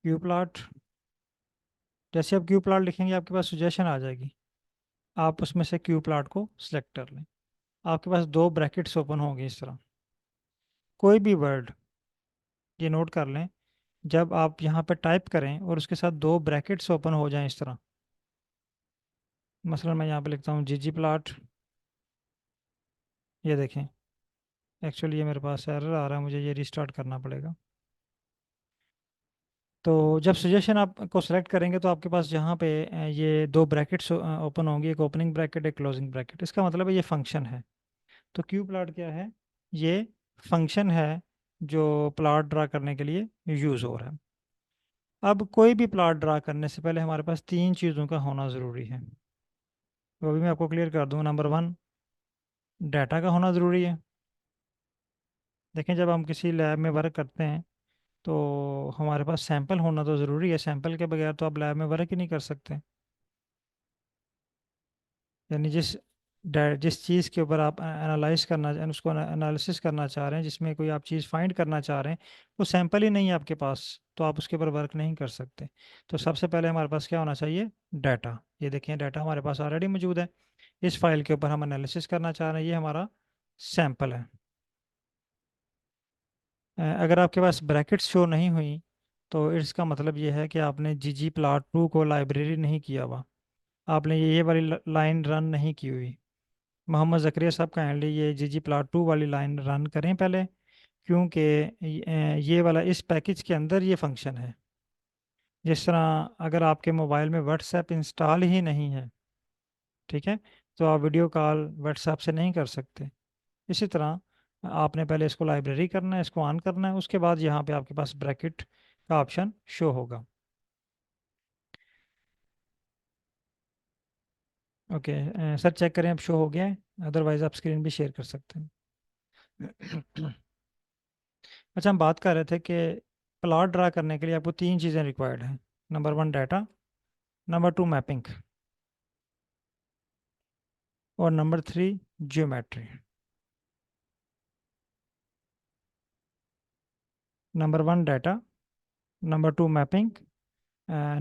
क्यू प्लाट, जैसे आप क्यू प्लाट लिखेंगे आपके पास सजेशन आ जाएगी, आप उसमें से क्यू प्लाट को सिलेक्ट कर लें। आपके पास दो ब्रैकेट्स ओपन होंगे इस तरह। कोई भी वर्ड, ये नोट कर लें, जब आप यहाँ पे टाइप करें और उसके साथ दो ब्रैकेट्स ओपन हो जाएं इस तरह, मसलन मैं यहाँ पे लिखता हूँ जीजी प्लाट, ये देखें, एक्चुअली ये मेरे पास एरर आ रहा है, मुझे ये रिस्टार्ट करना पड़ेगा। तो जब सजेशन आपको सेलेक्ट करेंगे तो आपके पास यहाँ पे ये दो ब्रैकेट्स ओपन होंगी, एक ओपनिंग ब्रैकेट, एक क्लोजिंग ब्रैकेट। इसका मतलब है ये फंक्शन है। तो क्यू प्लॉट क्या है, ये फंक्शन है जो प्लॉट ड्रा करने के लिए यूज़ हो रहा है। अब कोई भी प्लॉट ड्रा करने से पहले हमारे पास तीन चीज़ों का होना ज़रूरी है, वो भी मैं आपको क्लियर कर दूँ। नंबर वन, डाटा का होना ज़रूरी है। देखें, जब हम किसी लैब में वर्क करते हैं तो हमारे पास सैंपल होना तो ज़रूरी है, सैंपल के बगैर तो आप लैब में वर्क ही नहीं कर सकते। यानी जिस चीज़ के ऊपर आप एनालाइज करना, उसको एनालिसिस करना चाह रहे हैं, जिसमें कोई आप चीज़ फाइंड करना चाह रहे हैं, वो सैंपल ही नहीं है आपके पास, तो आप उसके ऊपर वर्क नहीं कर सकते। तो सबसे पहले हमारे पास क्या होना चाहिए? डाटा। ये देखिए, डाटा हमारे पास ऑलरेडी मौजूद है। इस फाइल के ऊपर हम एनालिसिस करना चाह रहे हैं, ये हमारा सैंपल है। अगर आपके पास ब्रैकेट्स शो नहीं हुई तो इसका मतलब ये है कि आपने ggplot2 को लाइब्रेरी नहीं किया हुआ, आपने ये वाली लाइन रन नहीं की हुई। मोहम्मद जकरिया साहब काइंडली ये ggplot2 वाली लाइन रन करें पहले, क्योंकि ये वाला इस पैकेज के अंदर ये फंक्शन है। जिस तरह अगर आपके मोबाइल में व्हाट्सएप इंस्टॉल ही नहीं है, ठीक है, तो आप वीडियो कॉल व्हाट्सएप से नहीं कर सकते। इसी तरह आपने पहले इसको लाइब्रेरी करना है, इसको ऑन करना है, उसके बाद यहाँ पे आपके पास ब्रैकेट का ऑप्शन शो होगा। ओके सर, चेक करें अब शो हो गया है, अदरवाइज आप स्क्रीन भी शेयर कर सकते हैं। अच्छा, हम बात कर रहे थे कि प्लॉट ड्रा करने के लिए आपको तीन चीज़ें रिक्वायर्ड हैं। Number one, data. Number two, mapping. और number three, geometry. Number one, data. Number two, mapping.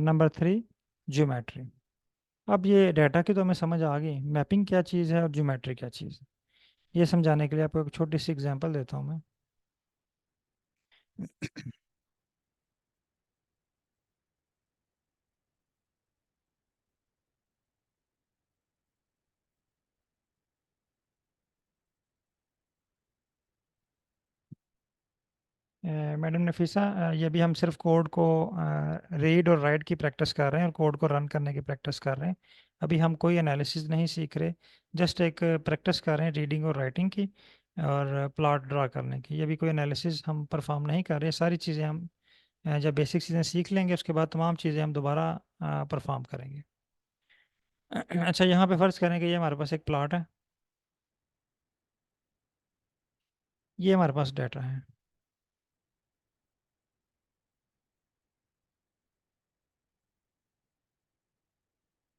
Number three, geometry. अब ये डाटा की तो हमें समझ आ गई, मैपिंग क्या चीज़ है और जियोमेट्री क्या चीज़ है, ये समझाने के लिए आपको एक छोटी सी एग्जांपल देता हूँ मैं। मैडम नफीसा, ये भी हम सिर्फ कोड को रीड और राइट की प्रैक्टिस कर रहे हैं और कोड को रन करने की प्रैक्टिस कर रहे हैं। अभी हम कोई एनालिसिस नहीं सीख रहे, जस्ट एक प्रैक्टिस कर रहे हैं रीडिंग और राइटिंग की और प्लॉट ड्रा करने की। ये भी कोई एनालिसिस हम परफॉर्म नहीं कर रहे। सारी चीज़ें हम जब बेसिक चीज़ें सीख लेंगे उसके बाद तमाम चीज़ें हम दोबारा परफॉर्म करेंगे। अच्छा, यहाँ पे फ़र्ज़ करें कि ये हमारे पास एक प्लॉट है, ये हमारे पास डाटा है।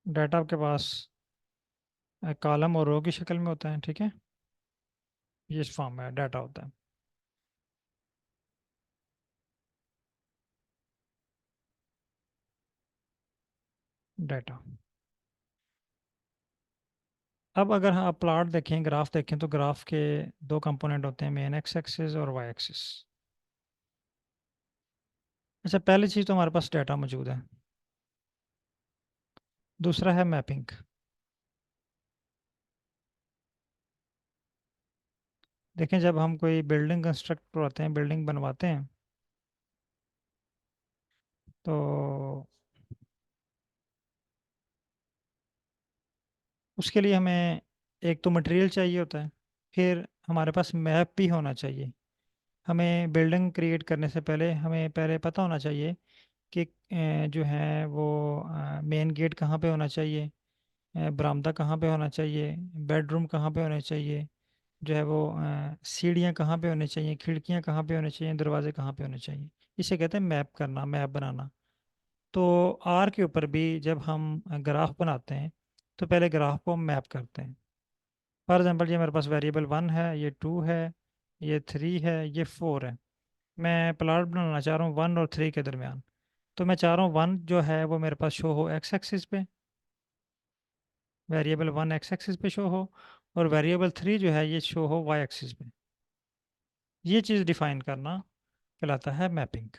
डाटा आपके पास कॉलम और रो की शक्ल में होता है, ठीक है, ये इस फॉर्म में डाटा होता है। डाटा। अब अगर आप प्लॉट देखें, ग्राफ देखें, तो ग्राफ के दो कंपोनेंट होते हैं, मेन एक्स एक्सिस और वाई एक्सिस। अच्छा, पहली चीज़ तो हमारे पास डाटा मौजूद है, दूसरा है मैपिंग। देखें, जब हम कोई बिल्डिंग कंस्ट्रक्ट करवाते हैं, बिल्डिंग बनवाते हैं, तो उसके लिए हमें एक तो मटेरियल चाहिए होता है, फिर हमारे पास मैप भी होना चाहिए। हमें बिल्डिंग क्रिएट करने से पहले हमें पहले पता होना चाहिए कि जो है वो मेन गेट कहाँ पे होना चाहिए, बरामदा कहाँ पे होना चाहिए, बेडरूम कहाँ पे होने चाहिए, जो है वो सीढ़ियाँ कहाँ पे होनी चाहिए, खिड़कियाँ कहाँ पे होनी चाहिए, दरवाजे कहाँ पे होने चाहिए। इसे कहते हैं मैप करना, मैप बनाना। तो आर के ऊपर भी जब हम ग्राफ बनाते हैं तो पहले ग्राफ को हम मैप करते हैं। फॉर एग्जांपल, ये मेरे पास वेरिएबल 1 है, ये 2 है, ये 3 है, ये 4 है। मैं प्लॉट बनाना चाह रहा हूँ 1 और 3 के दरमियान। तो मैं चाह रहा हूँ 1 जो है वो मेरे पास शो हो एक्स एक्सिस पे, वेरिएबल 1 एक्स एक्सिस पे शो हो, और वेरिएबल 3 जो है ये शो हो वाई एक्सिस पे। ये चीज़ डिफाइन करना कहलाता है मैपिंग।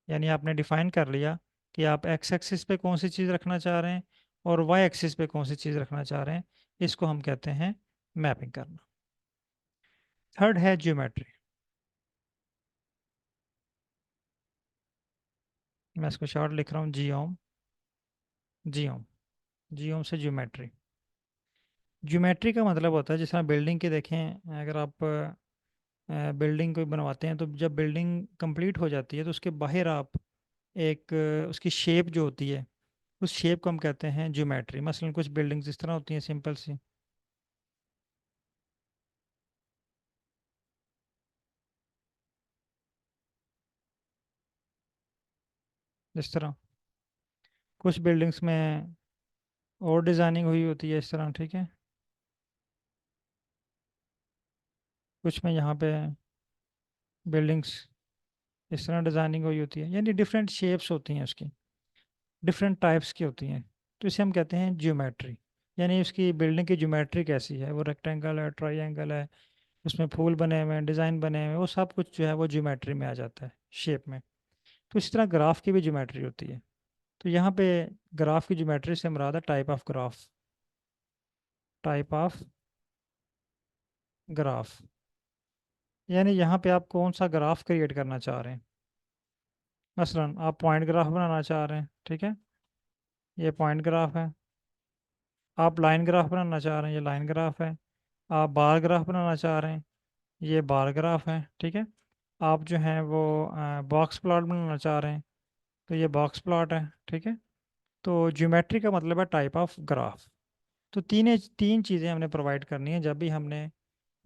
यानी आपने डिफाइन कर लिया कि आप एक्स एक्सिस पे कौन सी चीज़ रखना चाह रहे हैं और वाई एक्सिस पे कौन सी चीज़ रखना चाह रहे हैं। इसको हम कहते हैं मैपिंग करना। थर्ड है ज्योमेट्री। मैं इसको शॉर्ट लिख रहा हूँ, जीओम। जीओम, जीओम से ज्योमेट्री। ज्योमेट्री का मतलब होता है, जिस तरह बिल्डिंग के देखें, अगर आप बिल्डिंग कोई बनवाते हैं तो जब बिल्डिंग कंप्लीट हो जाती है तो उसके बाहर आप एक उसकी शेप जो होती है, उस शेप को हम कहते हैं ज्योमेट्री। मसलन कुछ बिल्डिंग्स इस तरह होती हैं सिंपल सी, इस तरह। कुछ बिल्डिंग्स में और डिज़ाइनिंग हुई होती है इस तरह, ठीक है। कुछ में यहाँ पे बिल्डिंग्स इस तरह डिज़ाइनिंग हुई होती है, यानी डिफरेंट शेप्स होती हैं उसकी, डिफरेंट टाइप्स की होती हैं। तो इसे हम कहते हैं ज्योमेट्री। यानी उसकी बिल्डिंग की ज्योमेट्री कैसी है, वो रेक्टेंगल है, ट्रायंगल है, उसमें फूल बने हुए हैं, डिज़ाइन बने हुए हैं, वो सब कुछ जो है वो ज्योमेट्री में आ जाता है, शेप में। तो इस तरह ग्राफ की भी ज्योमेट्री होती है। तो यहाँ पे ग्राफ की ज्योमेट्री से मुराद है type of graph, type of graph. यानी यहाँ पे आप कौन सा ग्राफ क्रिएट करना चाह रहे हैं। मसलन आप पॉइंट ग्राफ बनाना चाह रहे हैं, ठीक है, ये पॉइंट ग्राफ है। आप लाइन ग्राफ बनाना चाह रहे हैं, ये लाइन ग्राफ है। आप बार ग्राफ बनाना चाह रहे हैं, ये बार ग्राफ है, ठीक है। आप जो हैं वो बॉक्स प्लॉट बनाना चाह रहे हैं, तो ये बॉक्स प्लॉट है, ठीक है। तो ज्योमेट्री का मतलब है टाइप ऑफ ग्राफ। तो तीन चीज़ें हमने प्रोवाइड करनी है जब भी हमने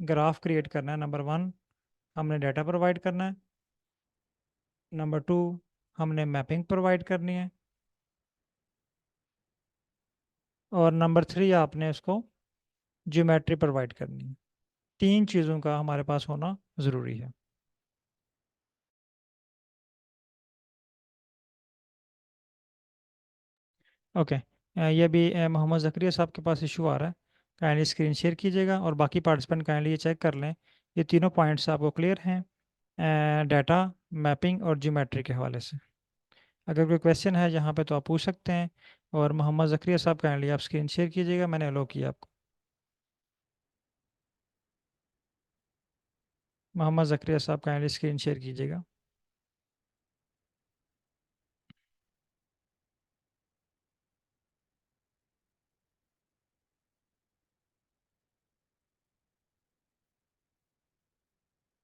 ग्राफ क्रिएट करना है। नंबर वन, हमने डाटा प्रोवाइड करना है। नंबर टू, हमने मैपिंग प्रोवाइड करनी है। और नंबर थ्री, आपने उसको ज्योमेट्री प्रोवाइड करनी है। तीन चीज़ों का हमारे पास होना ज़रूरी है। ओके। ये भी मोहम्मद ज़करिया साहब के पास इशू आ रहा है, काइंडली स्क्रीन शेयर कीजिएगा, और बाकी पार्टिसिपेंट काइंडली ये चेक कर लें ये तीनों पॉइंट्स आपको क्लियर हैं डाटा, मैपिंग और ज्योमेट्री के हवाले से। अगर कोई क्वेश्चन है यहाँ पे तो आप पूछ सकते हैं। और मोहम्मद ज़करिया साहब काइंडली आप स्क्रीन शेयर कीजिएगा, मैंने अलो किया आपको। मोहम्मद ज़करिया साहब काइंडली स्क्रीन शेयर कीजिएगा।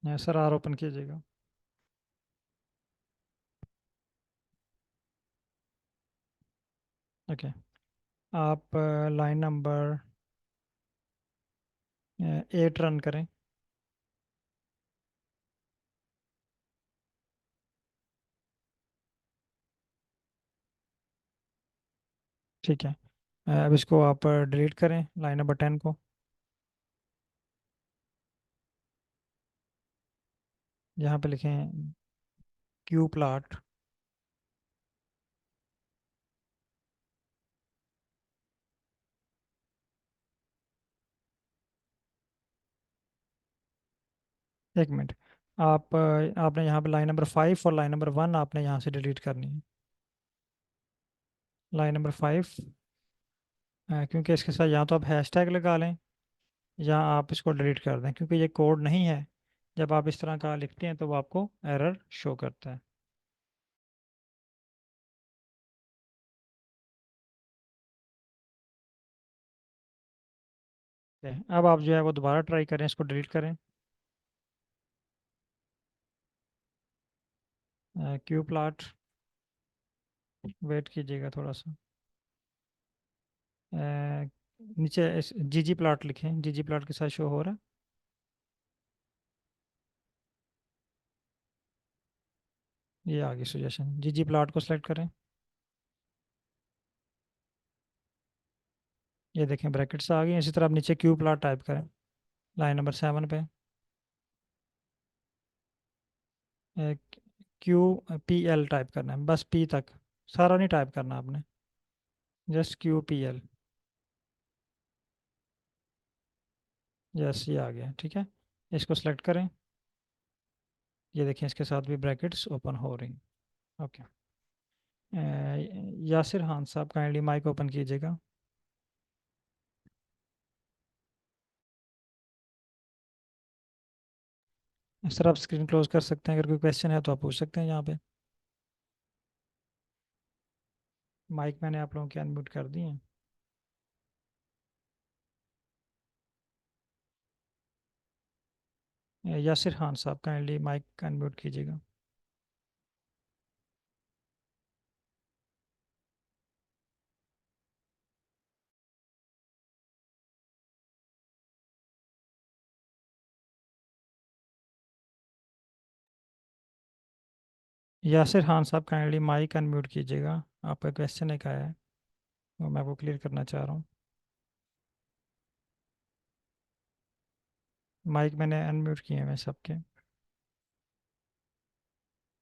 सर आर ओपन कीजिएगा। ओके। आप लाइन नंबर 8 रन करें। ठीक है। अब इसको आप डिलीट करें, लाइन नंबर 10 को। यहाँ पे लिखें क्यू प्लाट। एक मिनट। आपने यहाँ पे लाइन नंबर 5 और लाइन नंबर 1 आपने यहाँ से डिलीट करनी है। लाइन नंबर 5, क्योंकि इसके साथ या तो आप हैश टैग लगा लें या आप इसको डिलीट कर दें, क्योंकि ये कोड नहीं है। जब आप इस तरह का लिखते हैं तो वो आपको एरर शो करता है। अब आप जो है वो दोबारा ट्राई करें, इसको डिलीट करें। क्यू प्लाट, वेट कीजिएगा थोड़ा सा। नीचे जी जी प्लाट लिखें, जी जी प्लाट के साथ शो हो रहा है। ये आ गई सजेशन, जी जी प्लाट को सिलेक्ट करें। ये देखें ब्रैकेट्स आ गई। इसी तरह आप नीचे क्यू प्लाट टाइप करें लाइन नंबर 7 पे। क्यू पी एल टाइप करना है, बस पी तक, सारा नहीं टाइप करना आपने, just Q P L. Yes, ये आ गया, ठीक है। इसको सेलेक्ट करें। ये देखें इसके साथ भी ब्रैकेट्स ओपन हो रही। ओके। यासिर खान साहब काइंडली माइक ओपन कीजिएगा। सर आप स्क्रीन क्लोज कर सकते हैं, अगर कोई क्वेश्चन है तो आप पूछ सकते हैं यहाँ पे। माइक मैंने आप लोगों के अनम्यूट कर दिए हैं। यासिर खान साहब काइंडली माइक अनम्यूट कीजिएगा। यासिर खान साहब काइंडली माइक अनम्यूट कीजिएगा। आपका क्वेश्चन एक आया है, वो मैं आपको क्लियर करना चाह रहा हूँ। माइक मैंने अनम्यूट किए हैं सबके।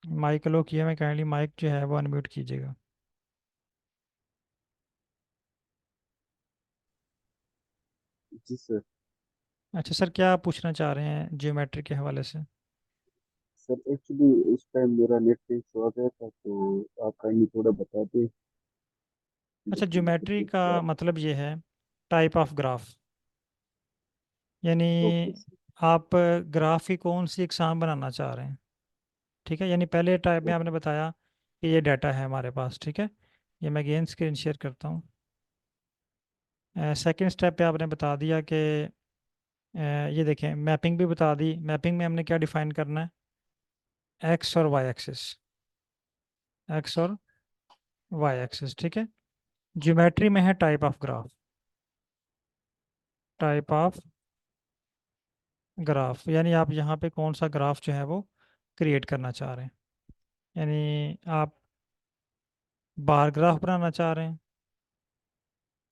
माइक लो किया, मैं काइंडली माइक जो है वो अनम्यूट कीजिएगा। जी सर। अच्छा सर, क्या आप पूछना चाह रहे हैं ज्योमेट्री के हवाले से? सर एक्चुअली उस टाइम मेरा नेट पे शो आ गया था, तो आप काइंडली थोड़ा बता दें अच्छा, जिसकी वजह ज्योमेट्री से का क्या। मतलब ये है टाइप ऑफ ग्राफ। यानी ओके सर। आप ग्राफ की कौन सी इकसाम बनाना चाह रहे हैं। ठीक है, यानी पहले टाइप में आपने बताया कि ये डाटा है हमारे पास, ठीक है। ये मैं अगेन स्क्रीन शेयर करता हूँ। सेकंड स्टेप पे आपने बता दिया कि ये देखें, मैपिंग भी बता दी। मैपिंग में हमने क्या डिफाइन करना है? एक्स और वाई एक्सिस। एक्स और वाई एक्सिस, ठीक है। ज्योमेट्री में है type of graph. Type of graph यानी आप यहाँ पे कौन सा ग्राफ जो है वो क्रिएट करना चाह रहे हैं। यानी आप बार ग्राफ बनाना चाह रहे हैं,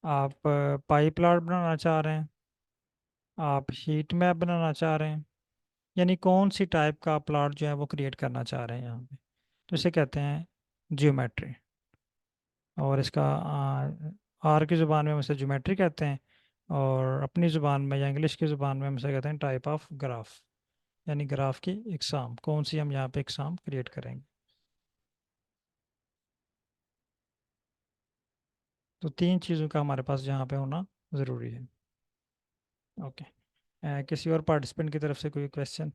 आप पाई प्लॉट बनाना चाह रहे हैं, आप हीट मैप बनाना चाह रहे हैं। यानी कौन सी टाइप का प्लॉट जो है वो क्रिएट करना चाह रहे हैं यहाँ पे, तो इसे कहते हैं ज्योमेट्री। और इसका आर की ज़ुबान में हम इसे ज्योमेट्री कहते हैं, और अपनी ज़ुबान में या इंग्लिश की ज़ुबान में हम इसे कहते हैं टाइप ऑफ ग्राफ। यानी ग्राफ की इकसाम कौन सी हम यहाँ पे इकसाम क्रिएट करेंगे। तो तीन चीज़ों का हमारे पास यहाँ पे होना ज़रूरी है। ओके। किसी और पार्टिसिपेंट की तरफ से कोई क्वेश्चन?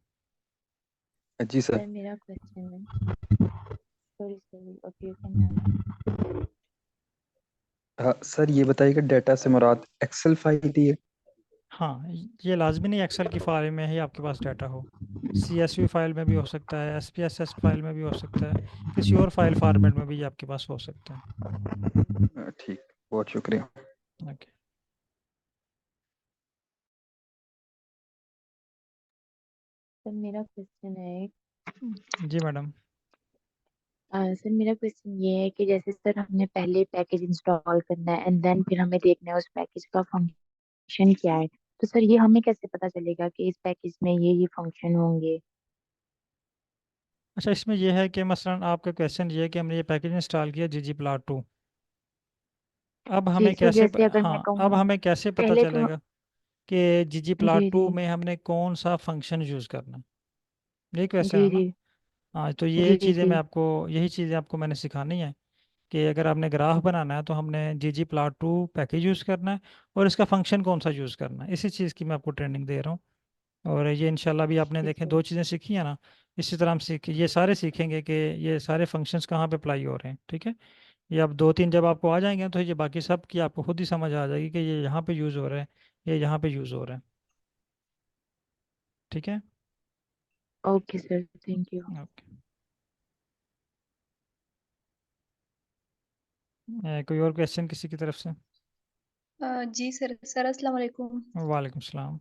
जी सर। सर मेरा क्वेश्चन है। Sorry sorry, okay you can. हाँ सर, ये बताइएगा डाटा से मुराद एक्सेल फाइल ही है? हाँ, ये लाजमी नहीं एक्सेल की फाइल में ही आपके पास डाटा हो। CSV फाइल में भी हो सकता है, SPSS फाइल में भी हो सकता है, किसी और फाइल फॉर्मेट में भी आपके पास हो सकता है। ठीक, बहुत शुक्रिया। ओके। सर मेरा क्वेश्चन है जी मैडम। सर मेरा क्वेश्चन ये है कि जैसे सर हमने पहले पैकेज इंस्टॉल करना है एंड देन फिर हमें देखना है उस पैकेज का फंक्शन क्या है। तो सर ये हमें कैसे पता चलेगा कि इस पैकेज में ये फंक्शन होंगे। अच्छा, इसमें यह है कि मसलन आपका क्वेश्चन ये है कि हमने ये पैकेज इंस्टॉल किया ggplot2। अब जी हमें सर, कैसे जैसे अगर मैं हाँ, अब कहूँ हमें कैसे पता पहले तो। चलेगा कि जी ggplot2 जी में हमने कौन सा फंक्शन यूज़ करना है? यही क्वेश्चन है जी ना? जी हाँ, तो जी जी यही चीज़ें आपको मैंने सिखानी है कि अगर आपने ग्राफ बनाना है तो हमने ggplot2 पैकेज यूज़ करना है, और इसका फंक्शन कौन सा यूज़ करना है, इसी चीज़ की मैं आपको ट्रेनिंग दे रहा हूँ। और ये इंशाल्लाह भी आपने जी देखें सर। दो चीज़ें सीखी हैं ना, इसी तरह हम ये सारे सीखेंगे कि ये सारे फंक्शंस कहाँ पे अप्लाई हो रहे हैं, ठीक है। ये अब दो तीन जब आपको आ जाएंगे तो ये बाकी सब की आपको खुद ही समझ आ जाएगी कि ये यहाँ पे यूज़ हो रहा है, ये यहाँ पे यूज़ हो रहा है, ठीक है। Okay sir, thank you. Okay. कोई और क्वेश्चन किसी की तरफ से? जी सर। सर अस्सलाम वालेकुम। वालेकुम सलाम।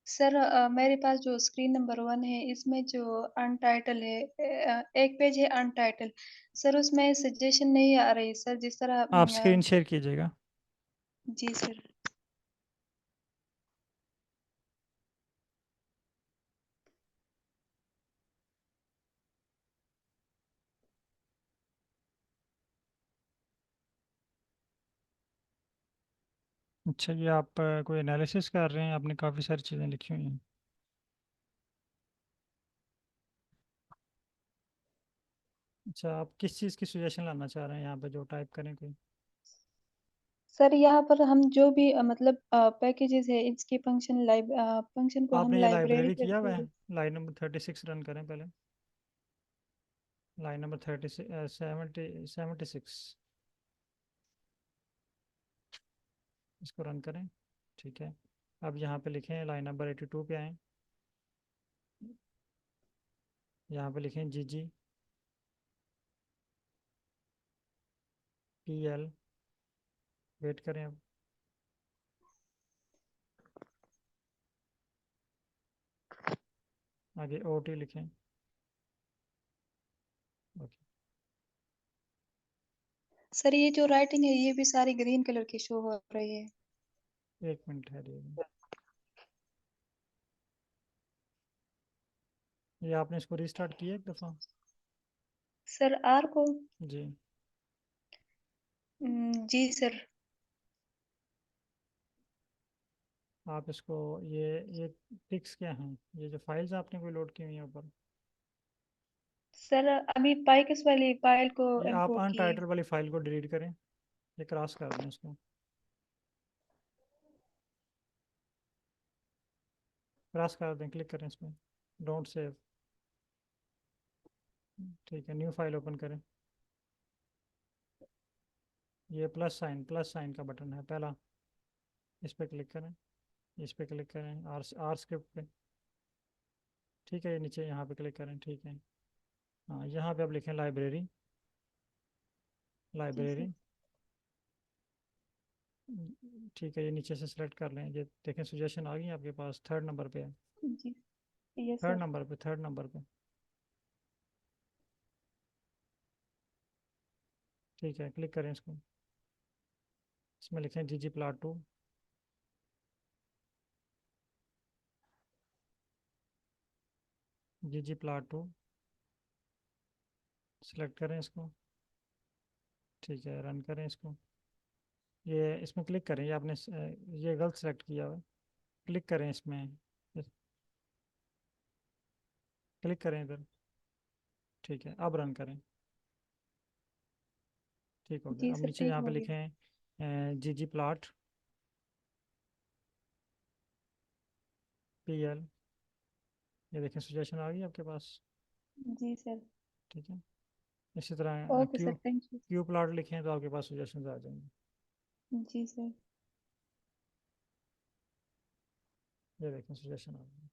सर मेरे पास जो स्क्रीन नंबर 1 है इसमें जो अनटाइटल है, एक पेज है अनटाइटल। सर उसमें सजेशन नहीं आ रही सर, जिस तरह आप स्क्रीन शेयर कीजिएगा। जी सर। अच्छा, ये आप कोई एनालिसिस कर रहे हैं? आपने काफ़ी सारी चीज़ें लिखी हुई हैं। अच्छा, आप किस चीज़ की सजेशन लाना चाह रहे हैं यहाँ पे जो टाइप करें कोई? सर यहाँ पर हम जो भी मतलब पैकेजेस है इसके फंक्शन को हम आपने ये लाइब्रेरी लाइब्रेरी किया करते हुआ है? हैं। लाइन नंबर 36 रन करें पहले। लाइन नंबर 36, 76, इसको रन करें। ठीक है। अब यहाँ पे लिखें लाइन नंबर 82 पे आएँ। यहाँ पे लिखें GGPL। वेट करें अब। आगे OT लिखें। ओके, सर ये जो राइटिंग है ये भी सारी ग्रीन कलर की शो हो रही है। एक मिनट है ये आपने इसको रिस्टार्ट किया एक दफ़ा? सर आर को जी। जी सर। आप इसको ये टिक्स क्या हैं, ये जो फाइल्स आपने कोई लोड की हुई हैं ऊपर, सर अभी पाइकस वाली फाइल को ये आप इंपोर्ट की है। अनटाइटल वाली फाइल को डिलीट करें, ये क्रॉस कर दें इसको, क्रॉस कर दें, क्लिक करें इसमें, डोंट सेव। ठीक है, न्यू फाइल ओपन करें, ये प्लस साइन का बटन है पहला, इस पर क्लिक करें, इस पर क्लिक करें, आर आर स्क्रिप्ट पे। ठीक है, ये नीचे यहाँ पे क्लिक करें। ठीक है, हाँ यहाँ पे आप लिखें लाइब्रेरी, जी सर। लाइब्रेरी। ठीक है, ये नीचे से सिलेक्ट कर लें, ये देखें सजेशन आ गई आपके पास, थर्ड नंबर पे है, जी यस थर्ड सर। नंबर पे, थर्ड नंबर पे। ठीक है, क्लिक करें इसको, इसमें लिखें ggplot2, ggplot2, सिलेक्ट करें इसको। ठीक है, रन करें इसको, ये इसमें क्लिक करें, ये आपने ये गलत सेलेक्ट किया हुआ है, क्लिक करें इसमें, क्लिक करें इधर। ठीक है, अब रन करें। ठीक हो गया, जी अब सर नीचे ठीक यहाँ पे हो गया। लिखें ggplot pl, ये देखें सजेशन आ गई आपके पास। जी सर। ठीक है, इसी तरह okay sir Q thank you. Q plot लिखें तो आपके पास सजेशन आ जाएंगे। जी सर। ये देखें सजेशन आ गए।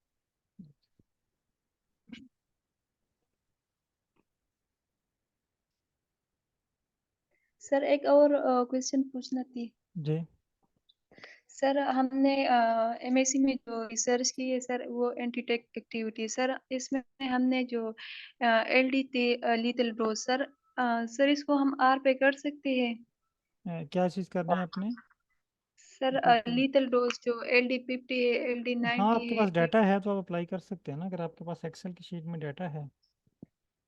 सर एक और क्वेश्चन पूछना थी। जी। सर हमने एमएससी में जो रिसर्च की है सर वो एंटीटेक एक्टिविटी सर इसमें हमने जो एलडी थे लीथल डोज सर सर इसको हम आर पे कर सकते हैं। क्या चीज़ करनी है आपने? सर रिपीट करें। लीथल डोज जो एलडी 50 है एलडी हाँ, 90 आपके है पास डाटा है तो आप अप्लाई कर सकते हैं ना, अगर आपके पास एक्सेल की शीट में डाटा है,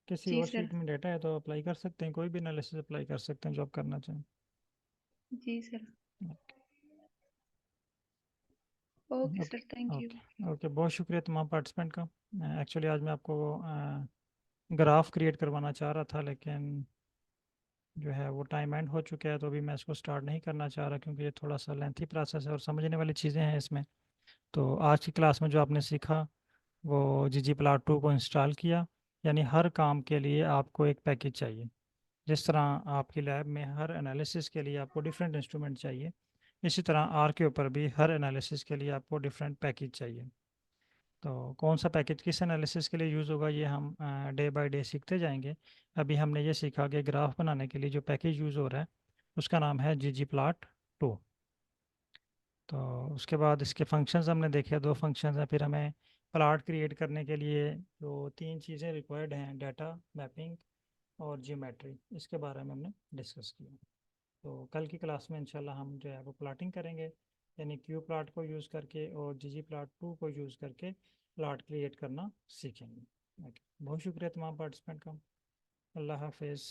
किसी जी और सर। शीट में डाटा है तो अप्लाई कर सकते हैं, कोई भी एनालिसिस अप्लाई कर सकते हैं जो आप करना चाहें। जी sir. Okay okay, sir thank you. Okay, okay, बहुत शुक्रिया तमाम पार्टिसिपेंट का। एक्चुअली आज मैं आपको ग्राफ क्रिएट करवाना चाह रहा था, लेकिन जो है वो टाइम एंड हो चुका है, तो अभी मैं इसको स्टार्ट नहीं करना चाह रहा, क्योंकि ये थोड़ा सा लेंथी प्रोसेस है और समझने वाली चीज़ें हैं इसमें। तो आज की क्लास में जो आपने सीखा वो ggplot2 को इंस्टॉल किया, यानी हर काम के लिए आपको एक पैकेज चाहिए। जिस तरह आपकी लैब में हर एनालिसिस के लिए आपको डिफरेंट इंस्ट्रूमेंट चाहिए, इसी तरह आर के ऊपर भी हर एनालिसिस के लिए आपको डिफरेंट पैकेज चाहिए। तो कौन सा पैकेज किस एनालिसिस के लिए यूज़ होगा ये हम डे बाय डे सीखते जाएंगे। अभी हमने ये सीखा कि ग्राफ बनाने के लिए जो पैकेज यूज़ हो रहा है उसका नाम है ggplot2। तो उसके बाद इसके फंक्शंस हमने देखे, दो फंक्शंस हैं। फिर हमें प्लॉट क्रिएट करने के लिए जो तीन चीज़ें रिक्वायर्ड हैं, डाटा, मैपिंग और जियोमेट्री, इसके बारे में हमने डिस्कस किया। तो कल की क्लास में इंशाल्लाह हम जो है वो प्लॉटिंग करेंगे, यानी क्यू प्लॉट को यूज़ करके और ggplot2 को यूज़ करके प्लॉट क्रिएट करना सीखेंगे। ओके, बहुत शुक्रिया तमाम पार्टिसिपेंट का। अल्लाह हाफिज़।